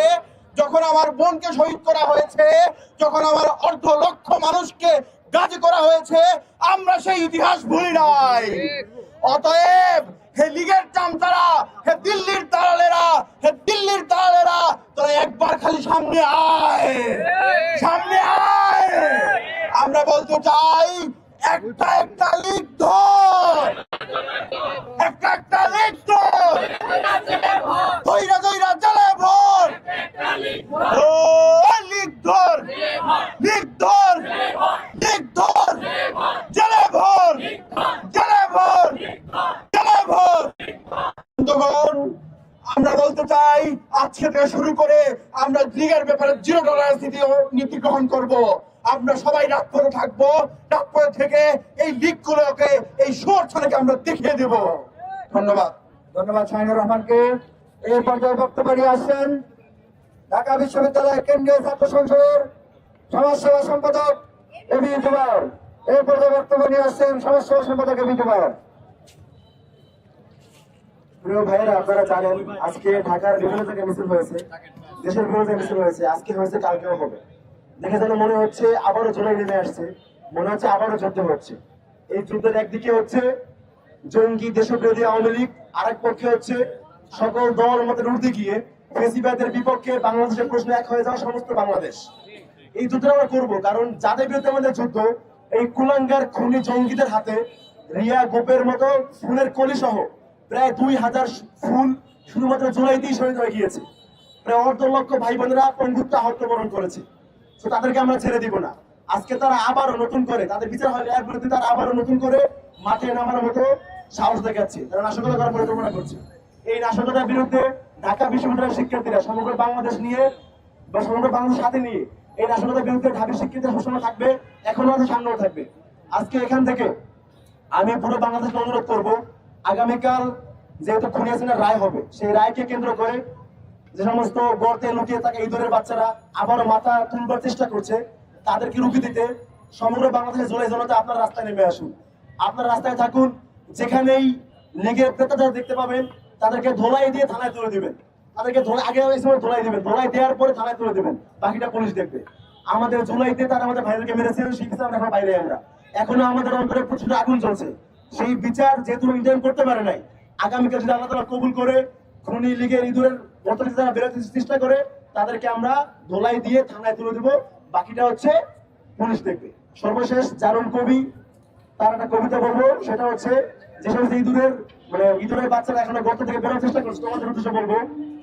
যখন আমার বোনকে শহীদ করা হয়েছে, যখন আমার 1.5 লক্ষ মানুষকে গাজী করা হয়েছে, আমরা সেই ইতিহাস ভুলি নাই। অতএব হে লীগের চামচারা, হে দিল্লির দালালেরা, হে দিল্লির দালালেরা, তোরা একবার খালি সামনে আয়, সামনে আয়। আমরা বলতে চাই, একটা একটা লীগ ধর, একটা একটা লীগ ধর, দইরা দইরা জ্বালে ভর, ও লীগ ধর, লীগ ধর, লীগ ধর, জ্বালে ভর, জ্বালে ভর, জ্বালে ভর। বন্ধুগণ, আমরা বলতে চাই, আজকে থেকে শুরু করে আমরা লীগের ব্যাপারে 0 টলারেন্স নীতি গ্রহণ করব। আমরা সবাই রাতভরে থাকবো, রাতভরে থেকে এই লীগগুলোকে, এই সুরক্ষাকে আমরা দেখিয়ে দেব। ধন্যবাদ। ধন্যবাদ শাহিনুর রহমানকে। এই পর্যায়ে বক্তব্য নিয়ে আসছেন ঢাকা বিশ্ববিদ্যালয়ের কেন্দ্রীয় ছাত্র সংসদের সমাজসেবা সম্পাদক এবি জুবায়ের। এই পর্যায়ে বক্তব্য নিয়ে আসছেন সমাজসেবা সম্পাদক এবি জুবায়ের। প্রিয় ভাইয়েরা, আপনারা জানেন আজকে ঢাকার বিভিন্ন জায়গায় মিছিল হয়েছে, দেশের বিভিন্ন জায়গায় মিছিল হয়েছে, আজকে হয়েছে, কালকেও হবে। দেখে যেন মনে হচ্ছে আবারও জুলাই নেমে আসছে, মনে হচ্ছে আবারও যুদ্ধ হচ্ছে। এই যুদ্ধের একদিকে হচ্ছে জঙ্গি দেশবিরোধী আওয়ামী লীগ, আরেক পক্ষে হচ্ছে সকল দল মতের ঊর্ধ্বে গিয়ে ফেসিবাদের বিপক্ষে বাংলাদেশের প্রশ্ন এক হয়ে যাওয়া সমস্ত বাংলাদেশ। এই যুদ্ধ আমরা করবো, কারণ যাদের বিরুদ্ধে আমাদের যুদ্ধ, এই কুলাঙ্গার খুনি জঙ্গিদের হাতে রিয়া গোপের মতো ফুলের কলি সহ প্রায় 2000 ফুল শুধুমাত্র জুলাইতেই শহীদ হয়ে গিয়েছে। প্রায় 1.5 লক্ষ ভাই বোনেরা পঙ্গুত্ব আত্মবরণ করেছে। তো তাদেরকে আমরা ছেড়ে দিব না। আজকে তারা আবারও নতুন করে, তাদের বিচার হলে এর বিরুদ্ধে তারা আবারও নতুন করে মাঠে নামার মতো সাহস দেখাচ্ছে, তারা নাশকতা করার পরিকল্পনা করছে। এই নাশকতার বিরুদ্ধে ঢাকা বিশ্ববিদ্যালয়ের শিক্ষার্থীরা সমগ্র বাংলাদেশ নিয়ে বা সমগ্র বাংলাদেশ সাথে নিয়ে এই নাশকতার বিরুদ্ধে ঢাকা শিক্ষার্থীরা সবসময় থাকবে, এখনো আমাদের সামনেও থাকবে। আজকে এখান থেকে আমি পুরো বাংলাদেশকে অনুরোধ করবো, আগামীকাল যেহেতু খুনি হাসিনার রায় হবে, সেই রায়কে কেন্দ্র করে যে সমস্ত গর্তে লুকিয়ে থাকা এই দলের বাচ্চারা আবারও মাথা তুলবার চেষ্টা করছে, তাদেরকে রুখে দিতে সমগ্র বাংলাদেশের জুলাই জনতা আপনার রাস্তায় নেমে আসুন। আপনার রাস্তায় থাকুন, যেখানেই লীগের ক্রেতা যারা দেখতে পাবেন তাদেরকে ধোলাই দিয়ে থানায় তুলে দিবেন, তাদেরকে আগে ওই সময় ধোলাই দিবেন, ধোলাই দেওয়ার পরে থানায় তুলে দিবেন, বাকিটা পুলিশ দেখবে। আমাদের জুলাইতে তারা আমাদের ভাইদেরকে মেরেছেন, সেই বিচার আমরা এখন বাইরে, আমরা এখনো আমাদের অন্তরে প্রচুর আগুন চলছে। সেই বিচার যেহেতু ইন্টার্ন করতে পারে নাই, আগামীকাল যদি আল্লাহ তাআলা কবুল করে খুনি লীগের ইঁদুরের বর্তমানে যারা বেরোতে চেষ্টা করে তাদেরকে আমরা ধোলাই দিয়ে থানায় তুলে দিব, বাকিটা হচ্ছে পুলিশ দেখবে। সর্বশেষ জারুল কবি তার একটা কবিতা বলবো, সেটা হচ্ছে যে সমস্ত ইঁদুরের বাচ্চারা এখনো গর্ত থেকে বেরোর চেষ্টা করছে, তোমাদের উদ্দেশ্যে বলবো,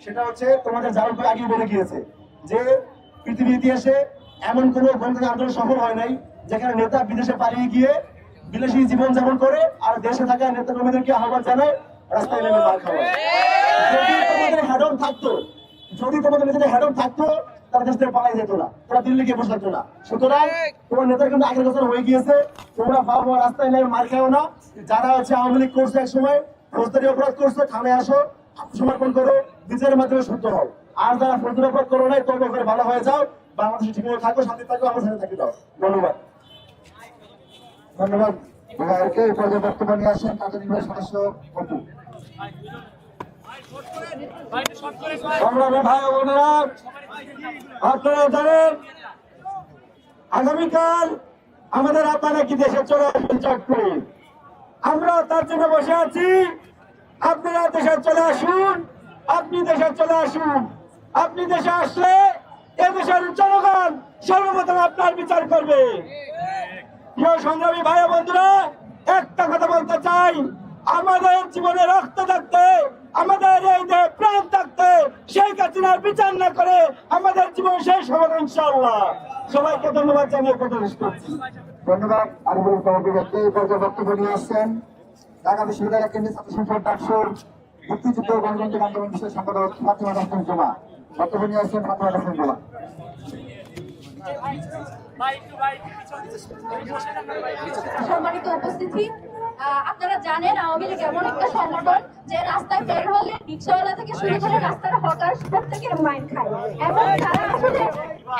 সেটা হচ্ছে তোমাদের জারুল কবি আগেই বলে গিয়েছে যে পৃথিবীর ইতিহাসে এমন কোনো গণতান্ত্রিক আন্দোলন সফল হয় নাই যেখানে নেতা বিদেশে পালিয়ে গিয়ে বিলাসী জীবন যাপন করে আর দেশে থাকা নেতা কর্মীদেরকে আহ্বান জানায় রাস্তায় নেমে মার খাওয়া। যদি তোমাদের হেডন থাকতো, যদি তোমাদের নিজেদের হেডন থাকতো, তারা দেশ থেকে পালাই যেত না, তারা দিল্লি গিয়ে বসে থাকতো না। সুতরাং তোমার নেতার কিন্তু আগের বছর হয়ে গিয়েছে, তোমরা ভাবো রাস্তায় নেমে মার খাও না। যারা হচ্ছে আওয়ামী লীগ করছে এক সময়, ফৌজদারি অপরাধ করছে, থানায় আসো, আত্মসমর্পণ করো, বিচারের মাধ্যমে শুদ্ধ হও। আর যারা ফৌজদারি অপরাধ করো নাই, তবে করে ভালো হয়ে যাও, বাংলাদেশে ঠিকমতো থাকো, শান্তি থাকো, আমার সাথে থাকি দাও। ধন্যবাদ। ধন্যবাদ। এই পর্যায়ে বক্তব্য নিয়ে আসেন কাজী নির্বাহী সদস্য অপু। সংগ্রামী ভাই বোনেরা, আপনারা জানেন আগামীকাল আমাদের আপনারা কি দেশে চলে আসবেন চাকরি, আমরা তার জন্য বসে আছি। আপনারা দেশে চলে আসুন, আপনি দেশে চলে আসুন। আপনি দেশে আসলে এ দেশের জনগণ সর্বপ্রথম আপনার বিচার করবে। প্রিয় সংগ্রামী ভাই বন্ধুরা, একটা কথা বলতে চাই, আমাদের জীবনে রক্ত থাকতে, আমাদের হাসিনার বিচার না করে আমাদের জীবন শেষ হবে না ইনশাআল্লাহ। সবাইকে ধন্যবাদ জানিয়ে কথা শেষ করছি। ধন্যবাদ। আরিফুল কমিটির এই পর্যায়ে বক্তব্য নিয়ে আসছেন ঢাকা বিশ্ববিদ্যালয় কেন্দ্রীয় ছাত্র সংসদ ডাকসুর মুক্তিযুদ্ধ ও গণতান্ত্রিক আন্দোলন বিষয় সম্পাদক ফাতেমা হাসান জুমা। বক্তব্য নিয়ে আসছেন ফাতেমা হাসান জুমা। সম্মানিত উপস্থিতি, আপনারা জানেন আওয়ামী লীগ এমন একটা সংগঠন যে রাস্তায় বের হলে রিক্সাওয়ালা থেকে শুরু করে রাস্তার হকার প্রত্যেকের মাইন্ড খায়, এবং তারা আসলে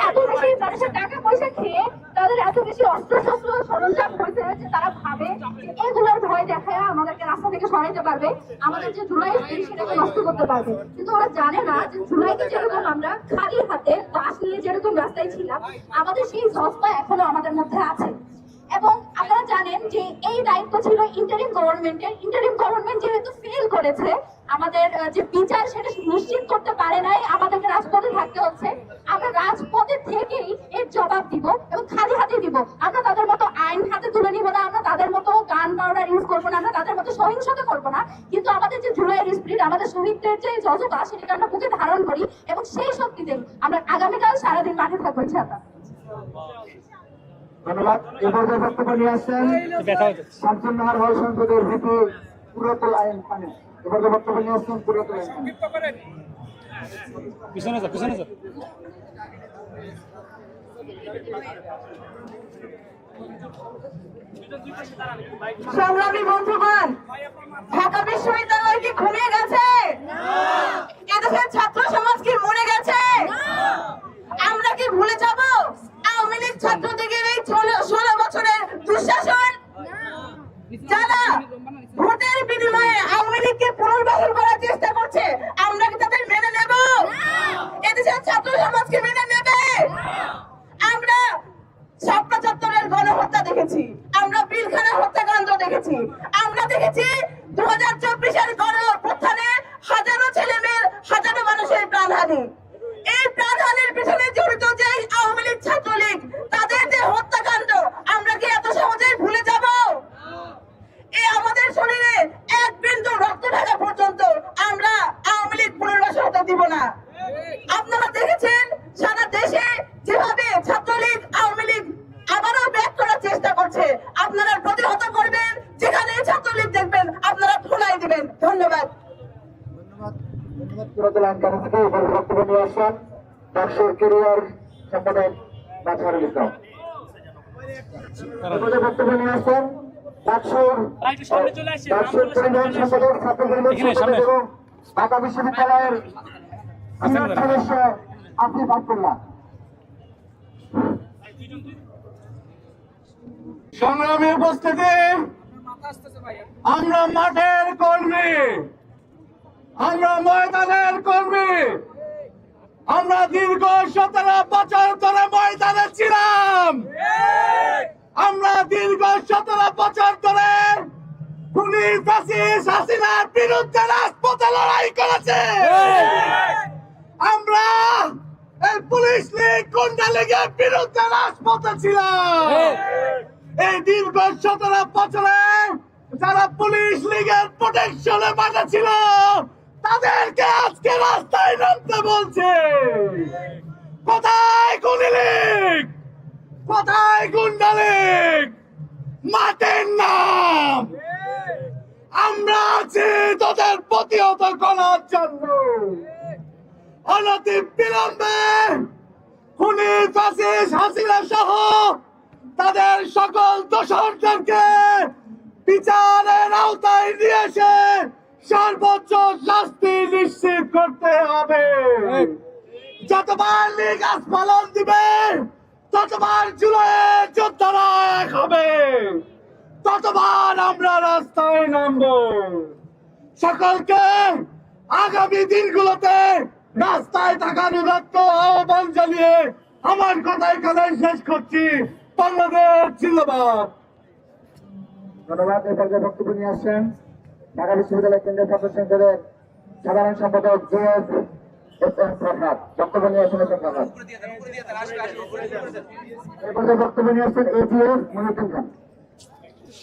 এত বেশি মানুষের টাকা পয়সা খেয়ে তাদের এত বেশি অস্ত্র শস্ত্র সরঞ্জাম হয়েছে যে তারা ভাবে যে এগুলোর ভয় দেখায় আমাদেরকে রাস্তা থেকে সরাইতে পারবে, আমাদের যে জুলাই সেটাকে নষ্ট করতে পারবে। কিন্তু ওরা জানে না যে জুলাইতে যেরকম আমরা খালি হাতে বাস নিয়ে যেরকম রাস্তায় ছিলাম, আমাদের সেই জজটা এখনো আমাদের মধ্যে আছে। এবং আপনারা জানেন যে এই দায়িত্ব ছিল ইন্টারিম গভর্নমেন্টের। ইন্টারিম গভর্নমেন্ট যেহেতু ফেল করেছে, আমাদের যে বিচার সেটা নিশ্চিত করতে পারে নাই, আমাদেরকে রাজপথে থাকতে হচ্ছে। আমরা রাজপথে থেকেই এর জবাব দিব এবং খালি হাতে দিব। আমরা তাদের মতো আইন হাতে তুলে নিব না, আমরা তাদের মতো গান পাউডার ইউজ করবো না, আমরা তাদের মতো সহিংসতা করবো না। কিন্তু আমাদের যে জুলাইয়ের স্পিরিট, আমাদের শহীদদের যে যজতা, সেটাকে আমরা বুকে ধারণ করি এবং সেই শক্তিতে আমরা আগামীকাল সারাদিন মাঠে থাকবো ইনশাআল্লাহ। ধন্যবাদ। এবার বক্তব্য নিয়ে আসছেন শামসুন্নাহার হল সংসদের ভিপি পুরাতুল আইন খান। এবার বক্তব্য নিয়ে আসছেন পুরাতুল আইন খান। পিছনে যা, পিছনে যা। সংগ্রামী বন্ধুগণ, ঢাকা বিশ্ববিদ্যালয় কি ঘুমিয়ে গেছে? এদেশের ছাত্র সমাজ কি মরে গেছে? আমরা কি ভুলে যাব আওয়ামী লীগ ছাত্রলীগের এই 16 বছরের দুঃশাসন? যারা ভোটের বিনিময়ে আওয়ামী লীগকে পুনর্বাসন করার চেষ্টা করছে, আমরা কি তাদের মেনে নেব? এদেশের ছাত্র সমাজকে মেনে নেবে? আমরা ৭৫-এর গণহত্যা দেখেছি, আমরা পিলখানা হত্যাকাণ্ড দেখেছি, আমরা দেখেছি 2024-এর গণঅভ্যুত্থানে হাজারো ছেলে মেয়ের, হাজারো মানুষের প্রাণহানি। এই প্রাণহানির পিছনে জড়িত যে আওয়ামী লীগ ছাত্রলীগ, তাদের যে হত্যাকাণ্ড, আমরা কি এত সহজেই ভুলে যাব? এই আমাদের শরীরে এক বিন্দু রক্ত ঢাকা পর্যন্ত আমরা আওয়ামী লীগ পুনর্বাসন হতে দিব না। আপনারা দেখেছেন সারা দেশে যেভাবে ছাত্রলীগ আওয়ামী লীগ আবারও ব্যাক করার চেষ্টা করছে, আপনারা প্রতিহত করবেন। যেখানে ছাত্রলীগ দেখবেন আপনারা ঠোলাই দিবেন। ধন্যবাদ। পুরাতুল আইন খান থেকে এবার বক্তব্য নিয়ে আসছেন ডাকসুর কেরিয়ার সম্পাদক মাজহারুল ইসলাম। এবার বক্তব্য নিয়ে আসছেন ডাকসুর পরিবহন সম্পাদক ছাত্রলীগের সম্পাদক এবং ঢাকা বিশ্ববিদ্যালয়ের সিনিয়র সদস্য আসিফ আব্দুল্লাহ। সংগ্রামী উপস্থিতি, আমরা মাঠের কর্মী, আমরা ময়দানের কর্মী, আমরা দীর্ঘ 17 বছর ধরে ময়দানে ছিলাম। আমরা দীর্ঘ 17 বছর ধরে খুনি ফ্যাসিস্ট হাসিনার বিরুদ্ধে রাজপথে লড়াই করেছে। আমরা এই পুলিশ লীগ, গুন্ডা লীগের বিরুদ্ধে রাজপথে ছিলাম। এই দীর্ঘ 17 বছরে যারা পুলিশ লীগের প্রোটেকশনে মাঠে ছিল, তাদেরকে আজকে রাস্তায় নামতে বলছে। কোথায় খুনি লীগ, কোথায় গুন্ডা লীগ? মাঠের নাম। আমরা আছি তাদের প্রতিহত করার জন্য। অনতি বিলম্বে খুনি ফ্যাসিস্ট হাসিনা সহ তাদের সকল দোষরদেরকে বিচারের আওতায় নিয়ে এসে সর্বোচ্চ শাস্তি নিশ্চিত করতে হবে। যতবার লীগ আস্ফালন দিবে, ততবার জুলাইয়ের যোদ্ধারা এক হবে, ততবার আমরা রাস্তায় নামবো। সকলকে আগামী দিনগুলোতে রাস্তায় থাকার উদাত্ত আহ্বান জানিয়ে আমার কথা এখানে শেষ করছি। বাংলাদেশ জিন্দাবাদ। ধন্যবাদ। এই পর্যায়ে বক্তব্য নিয়ে আসছেন ঢাকা বিশ্ববিদ্যালয় কেন্দ্রীয় ছাত্র সংসদের সাধারণ সম্পাদক জেএস এস.এম. ফরহাদ। বক্তব্য নিয়ে আসছেন এস.এম. ফরহাদ। এই পর্যায়ে বক্তব্য নিয়ে আসছেন এজিএস মনিরুদ্দিন খান।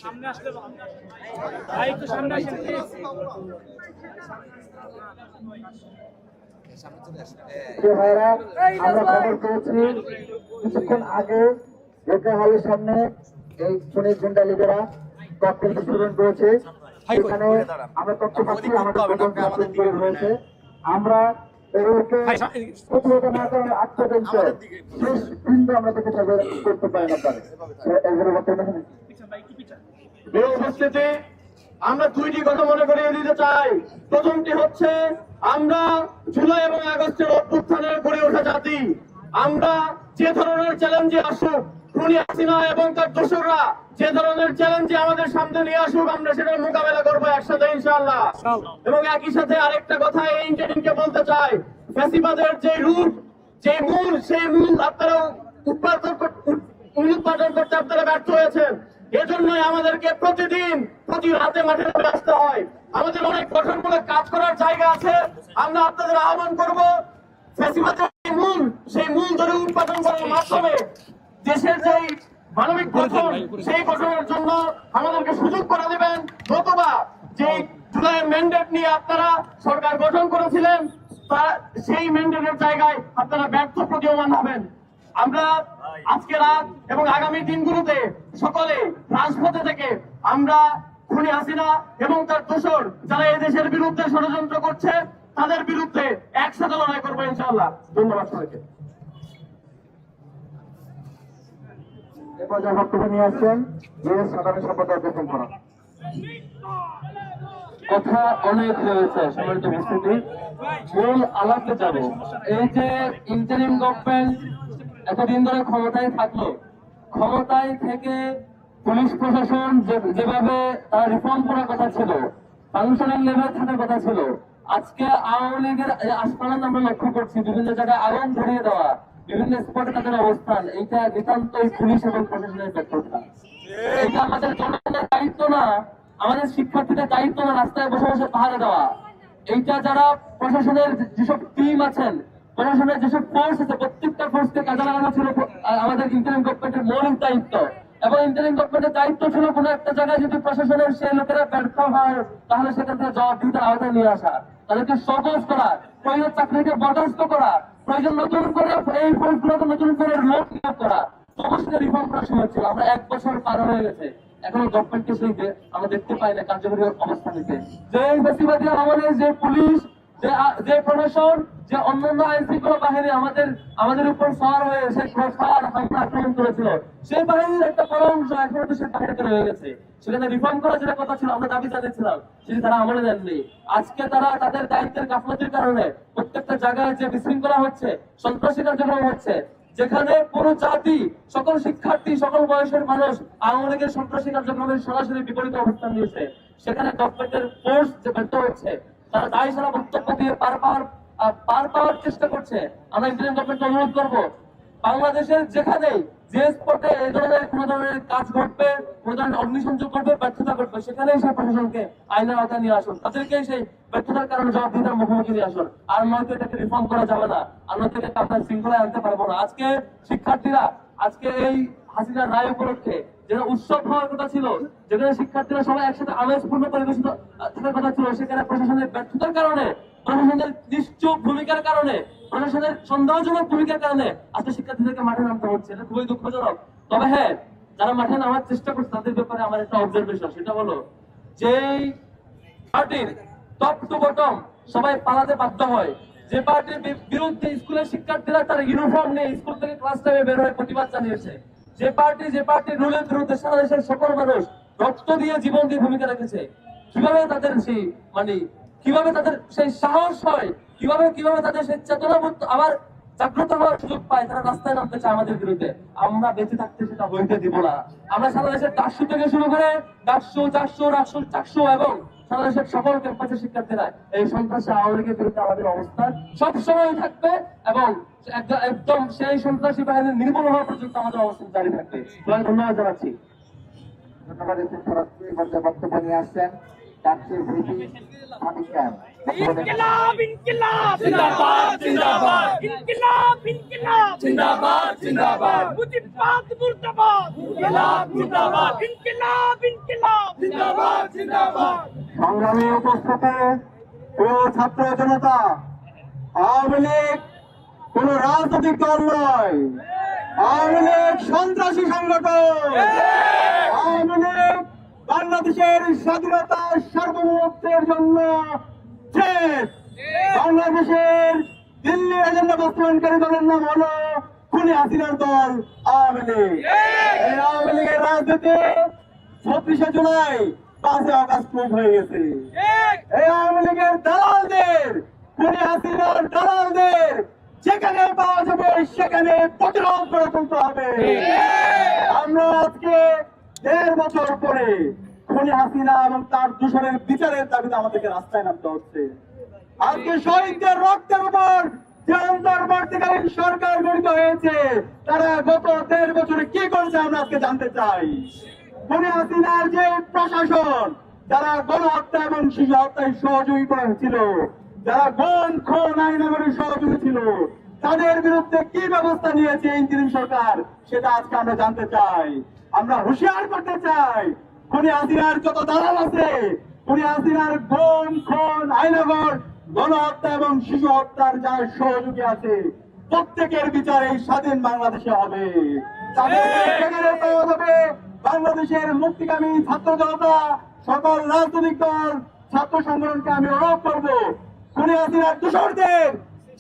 সামনে আসলে ভাই একটু সামনে আসেন প্লিজ। প্রিয় ভাইরা, আমরা খবর পেয়েছি কিছুক্ষণ আগে ঢাকা হলের সামনে এই খুনি গুন্ডা লিগেরা ককটেল বিস্ফোরণ করেছে। এখানে আমরা তথ্য পাচ্ছি আমাদের প্রথম ককটেল বিস্ফোরণ হয়েছে। আমরা এদেরকে প্রতিহত না করে আত্মদন্ত শেষ বিন্দু আমরা থেকে করতে পারি না পারে এগুলো বর্তমানে এই উপস্থিতি আমরা দুইটি কথা মনে করিয়ে দিতে চাই। প্রথমটি হচ্ছে আমরা জুলাই এবং আগস্টের অভ্যুত্থানের গড়ে ওঠা জাতি। আমরা যে ধরনের চ্যালেঞ্জে আসুক, খুনি হাসিনা এবং তার দোসররা যে ধরনের চ্যালেঞ্জে আমাদের সামনে নিয়ে আসুক, আমরা সেটার মোকাবেলা করবো একসাথে ইনশাআল্লাহ। এবং একই সাথে আরেকটা কথা এই ইন্টারনেটকে বলতে চাই, ফ্যাসিবাদের যে রূপ, যে মূল, সেই মূল আপনারা উৎপাদন করতে আপনারা ব্যর্থ হয়েছেন। এজন্যই আমাদেরকে প্রতিদিন প্রতি রাতে মাঠে নেমে আসতে হয়। আমাদের অনেক গঠনমূলক কাজ করার জায়গা আছে। আমরা আপনাদের আহ্বান করব, ফ্যাসিবাদের সেই মূল ধরে উৎপাদন করার মাধ্যমে দেশের যে মানবিক গঠন, সেই গঠনের জন্য আমাদেরকে সুযোগ করে দেবেন। নতুবা যে জুলাইয়ের ম্যান্ডেট নিয়ে আপনারা সরকার গঠন করেছিলেন, সেই ম্যান্ডেটের জায়গায় আপনারা ব্যর্থ প্রতীয়মান হবেন। আমরা আজকে রাত এবং আগামী দিনগুলোতে সকলে রাজপথে থেকে আমরা খুনি হাসিনা এবং তার দোসর যারা এই দেশের বিরুদ্ধে ষড়যন্ত্র করছে তাদের বিরুদ্ধে একসাথে লড়াই করবো ইনশাআল্লাহ। ধন্যবাদ সবাইকে। এরপর যা বক্তব্য নিয়ে আসছেন সাধারণ সম্পাদক প্রথম করা কথা অনেক হয়েছে সম্মানিত উপস্থিতি, মূল আলাপে যাব। এই যে ইন্টারিম গভর্নমেন্ট এতদিন ধরে ক্ষমতায় থাকলো, ক্ষমতায় থেকে পুলিশ প্রশাসন যেভাবে তারা রিফর্ম করার কথা ছিল, ফাংশনাল লেভেল থাকার কথা ছিল, আজকে আওয়ামী লীগের আস্পালান আমরা লক্ষ্য করছি, বিভিন্ন জায়গায় আগুন ধরিয়ে দেওয়া, বিভিন্ন স্পটে তাদের অবস্থান, এইটা নিতান্তই পুলিশ এবং প্রশাসনের ব্যর্থতা। এটা আমাদের জনগণের দায়িত্ব না, আমাদের শিক্ষার্থীদের দায়িত্ব না রাস্তায় বসে বসে পাহারা দেওয়া। এইটা যারা প্রশাসনের যেসব টিম আছেন, প্রশাসনের যেসব ফোর্স আছে, প্রত্যেকটা ফোর্সকে কাজে লাগানো ছিল আমাদের ইন্টারিম গভর্নমেন্টের মৌলিক দায়িত্ব। এবং ইন্টারিম গভর্নমেন্টের দায়িত্ব ছিল কোনো একটা জায়গায় যদি প্রশাসনের সেই লোকেরা ব্যর্থ হয়, তাহলে সেখান থেকে জবাবদিহিতার আওতায় নিয়ে আসা, তাদেরকে সহজ করা, প্রয়োজন চাকরিকে বরদাস্ত করা, প্রয়োজন নতুন করে এই ফোর্সগুলোকে নতুন করে লোক নিয়োগ করা, সমস্ত রিফর্ম করার সময় ছিল। আমরা 1 বছর পার হয়ে গেছে, এখনো গভর্নমেন্টকে সেই আমরা দেখতে পাই না কার্যকরী অবস্থা নিতে। যে বেশিরভাগী আমাদের যে পুলিশ, যে প্রশাসন, যে অন্যান্য আইন শৃঙ্খলা বাহিনী আমাদের উপর সওয়ার হয়ে সেই হামলা আক্রমণ করেছিল, সেই বাহিনীর একটা বড় অংশ এখনো দেশের বাইরে রয়ে গেছে। সেখানে রিফর্ম করার যেটা কথা ছিল, আমরা দাবি জানিয়েছিলাম, সেটি তারা আমলে দেননি। আজকে তারা তাদের দায়িত্বের গাফলতির কারণে প্রত্যেকটা জায়গায় যে বিশৃঙ্খলা হচ্ছে, সন্ত্রাসী কার্যক্রম হচ্ছে, যেখানে পুরো জাতি, সকল শিক্ষার্থী, সকল বয়সের মানুষ আওয়ামী লীগের সন্ত্রাসী কার্যক্রমের সরাসরি বিপরীত অবস্থান নিয়েছে, সেখানে গভর্নমেন্টের ফোর্স যে ব্যর্থ হচ্ছে, তারা দায়ী সারা বক্তব্য দিয়ে পার পাওয়ার চেষ্টা করছে। আমরা ইন্টারিম গভর্নমেন্টকে অনুরোধ করবো, বাংলাদেশের যেখানেই যে স্পটে এই ধরনের কোন ধরনের কাজ ঘটবে, কোন ধরনের অগ্নিসংযোগ ঘটবে, ব্যর্থতা ঘটবে, সেখানেই সেই প্রশাসনকে আইনের আওতায় নিয়ে আসুন, তাদেরকে সেই ব্যর্থতার কারণে জবাবদিহিতার মুখোমুখি নিয়ে আসুন। আর নয়তো এটাকে রিফর্ম করা যাবে না, আর নয়তো এটাকে আপনার শৃঙ্খলায় আনতে পারবো না। আজকে শিক্ষার্থীরা, আজকে এই হাসিনার রায় উপলক্ষে যেটা উৎসব হওয়ার কথা ছিল, যেখানে শিক্ষার্থীরা সবাই একসাথে আমেজপূর্ণ পরিবেশিত থাকার কথা ছিল, সেখানে প্রশাসনের ব্যর্থতার কারণে, প্রশাসনের নিশ্চুপ ভূমিকার কারণে, প্রশাসনের সন্দেহজনক ভূমিকার কারণে আজকে শিক্ষার্থীদেরকে মাঠে নামতে হচ্ছে। এটা খুবই দুঃখজনক। তবে হ্যাঁ, যারা মাঠে নামার চেষ্টা করছে তাদের ব্যাপারে আমার একটা অবজারভেশন, সেটা হলো যে পার্টির টপ টু বটম সবাই পালাতে বাধ্য হয়, যে পার্টির বিরুদ্ধে স্কুলের শিক্ষার্থীরা তার ইউনিফর্ম নিয়ে স্কুল থেকে ক্লাস টাইমে বের হয়ে প্রতিবাদ জানিয়েছে, যে পার্টির রুলের বিরুদ্ধে সারা দেশের সকল মানুষ রক্ত দিয়ে জীবন দিয়ে ভূমিকা রেখেছে, কিভাবে তাদের সেই কিভাবে তাদের সেই সাহস হয়, কিভাবে তাদের সেই চেতনাবোধ আবার জাগ্রত হওয়ার সুযোগ পায়, তারা রাস্তায় নামতে চায় আমাদের বিরুদ্ধে। আমরা বেঁচে থাকতে সেটা হইতে দিব না। আমরা সারা দেশের ডাকসু থেকে শুরু করে ডাকসু, চারশো, রাকসু, চাকসু এবং সারা দেশের সকল ক্যাম্পাসের শিক্ষার্থীরা এই সন্ত্রাসী আওয়ামী লীগের বিরুদ্ধে আমাদের অবস্থান সবসময় থাকবে এবং একদম সেই সন্ত্রাসী বাহিনীর নির্মূল হওয়া পর্যন্ত আমাদের অবস্থান জারি থাকবে। ধন্যবাদ জানাচ্ছি। ধন্যবাদ। বক্তব্য নিয়ে আসছেন ডাকসুর ভিপি হাবিব খান। ইনকিলাব ইনকিলাব জিন্দাবাদ জিন্দাবাদ ইনকিলাব ইনকিলাব জিন্দাবাদ জিন্দাবাদ মুজিবাদ মুর্দাবাদ ইনকিলাব মুর্দাবাদ ইনকিলাব ইনকিলাব জিন্দাবাদ জিন্দাবাদ। সংগ্রামী উপস্থিতি, প্রিয় ছাত্র জনতা, আওয়ামী লীগ কোন রাজনৈতিক দল নয়, আওয়ামী লীগ সন্ত্রাসী সংগঠন। আওয়ামী লীগ বাংলাদেশের স্বাধীনতা সার্বভৌমত্বের জন্য যে বাংলাদেশের দিল্লি এজেন্ডা বাস্তবায়নকারী দলের নাম হলো খুনি হাসিনার দল আওয়ামী লীগ। এই আওয়ামী লীগের রাজনীতি 36শে জুলাই 5 আগস্ট প্রুফ হয়ে গেছে। এই আওয়ামী লীগের দালালদের, খুনি হাসিনার দালালদের যেখানে পাওয়া যাবে সেখানে প্রতিরোধ করে তুলতে হবে। আমরা আজকে 1.5 বছর পরে খুনি হাসিনা এবং তার দূষণের বিচারের দাবিতে আমাদেরকে রাস্তায় নামতে হচ্ছে। আজকে শহীদদের রক্তের উপর যে অন্তর্বর্তীকালীন সরকার গঠিত হয়েছে, তারা গত 1.5 বছরে কি করেছে আমরা আজকে জানতে চাই। খুনি হাসিনার যে প্রশাসন, যারা গণহত্যা এবং শিশু হত্যায় সহযোগী ছিল, যারা খুন আইনাগরের সহযোগী ছিল, তাদের বিরুদ্ধে কি ব্যবস্থা নিয়েছে ইন্টারিম সরকার, সেটা আজকে আমরা জানতে চাই। আমরা হুঁশিয়ার করতে চাই, খুনি হাসিনার যত দালাল আছে, খুনি হাসিনার খুন আইনাগর গণহত্যা এবং শিশু হত্যার যারা সহযোগী আছে, প্রত্যেকের বিচার এই স্বাধীন বাংলাদেশে হবে। তাদেরকে সেখানে পাওয়া যাবে। বাংলাদেশের মুক্তিকামী ছাত্র জনতা, সকল রাজনৈতিক দল, ছাত্র সংগঠনকে আমি অনুরোধ করবো, খুনি হাসিনার দোষরদের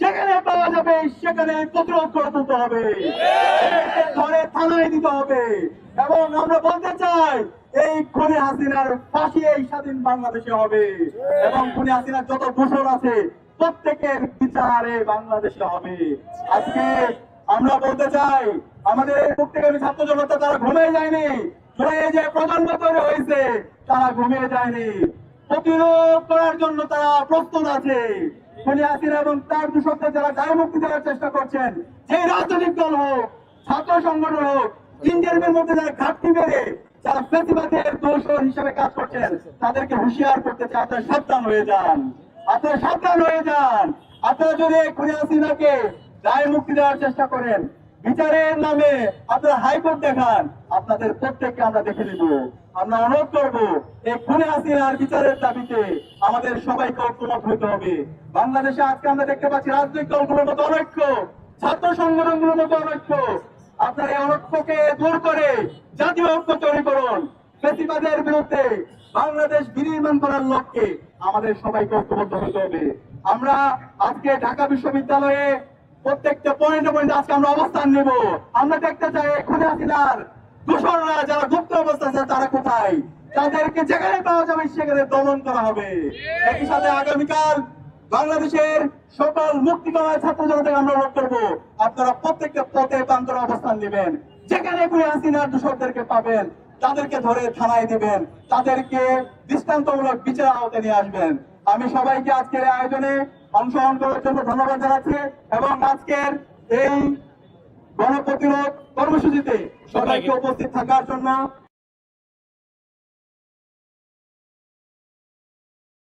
যেখানে পাওয়া যাবে সেখানে প্রতিরোধ করে তুলতে হবে, ধরে থানায় দিতে হবে। এবং আমরা বলতে চাই, এই খুনি হাসিনার ফাঁসি এই স্বাধীন বাংলাদেশে হবে এবং খুনি হাসিনার যত দোষর আছে প্রত্যেকের বিচারে বাংলাদেশে হবে। আজকে আমরা বলতে চাই, আমাদের এই মুক্তিকামী ছাত্র জনতা তারা ঘুমিয়ে যায়নি। জুলাইয়ে যে প্রজন্ম তৈরি হয়েছে তারা ঘুমিয়ে যায়নি, প্রতিরোধ করার জন্য তারা প্রস্তুত আছে। খুনি হাসিনা এবং তার দূষকদের যারা গায়ে মুক্তি দেওয়ার চেষ্টা করছেন, সেই রাজনৈতিক দল হোক, ছাত্র সংগঠন হোক, ইন্টারভিউর মধ্যে যারা ঘাটতি বেড়ে যারা ফেসিবাদের দোষর হিসেবে কাজ করছেন, তাদেরকে হুঁশিয়ার করতে চাই, আপনারা সাবধান হয়ে যান, আপনারা সাবধান হয়ে যান। আপনারা যদি খুনি হাসিনাকে গায়ে মুক্তি দেওয়ার চেষ্টা করেন, বিচারের নামে আপনারা হাইকোর্ট দেখান, আপনাদের প্রত্যেককে আমরা দেখে নিব। আমরা অনুরোধ করবো, এই খুনি হাসিনার বিচারের দাবিতে আমাদের সবাইকে ঐক্যমত হইতে হবে। বাংলাদেশে আজকে আমরা দেখতে পাচ্ছি রাজনৈতিক দলগুলোর মতো অনৈক্য, ছাত্র সংগঠনগুলোর মতো অনৈক্য। আপনারা এই অনৈক্যকে দূর করে জাতীয় ঐক্য তৈরি করুন। ফ্যাসিবাদের বিরুদ্ধে বাংলাদেশ বিনির্মাণ করার লক্ষ্যে আমাদের সবাইকে ঐক্যবদ্ধ হতে হবে। আমরা আজকে ঢাকা বিশ্ববিদ্যালয়ে প্রত্যেকটা পয়েন্টে আজকে আমরা অবস্থান নেব। আমরা দেখতে চাই খুনি হাসিনার দূষণরা যারা গুপ্ত অবস্থা আছে তারা কোথায়, তাদেরকে যেখানে পাওয়া যাবে সেখানে দমন করা হবে। একই সাথে আগামীকাল বাংলাদেশের সকল মুক্তিকামী ছাত্র জনতাকে আমরা অনুরোধ করবো, আপনারা প্রত্যেকটা পথে প্রান্তরে অবস্থান নেবেন। যেখানে খুনি হাসিনার দূষকদেরকে পাবেন তাদেরকে ধরে থানায় দিবেন, তাদেরকে দৃষ্টান্তমূলক বিচারের আওতায় নিয়ে আসবেন। আমি সবাইকে আজকের আয়োজনে অংশগ্রহণ করার জন্য ধন্যবাদ জানাচ্ছি এবং আজকের এই গণপ্রতিরোধ কর্মসূচিতে সবাইকে উপস্থিত থাকার জন্য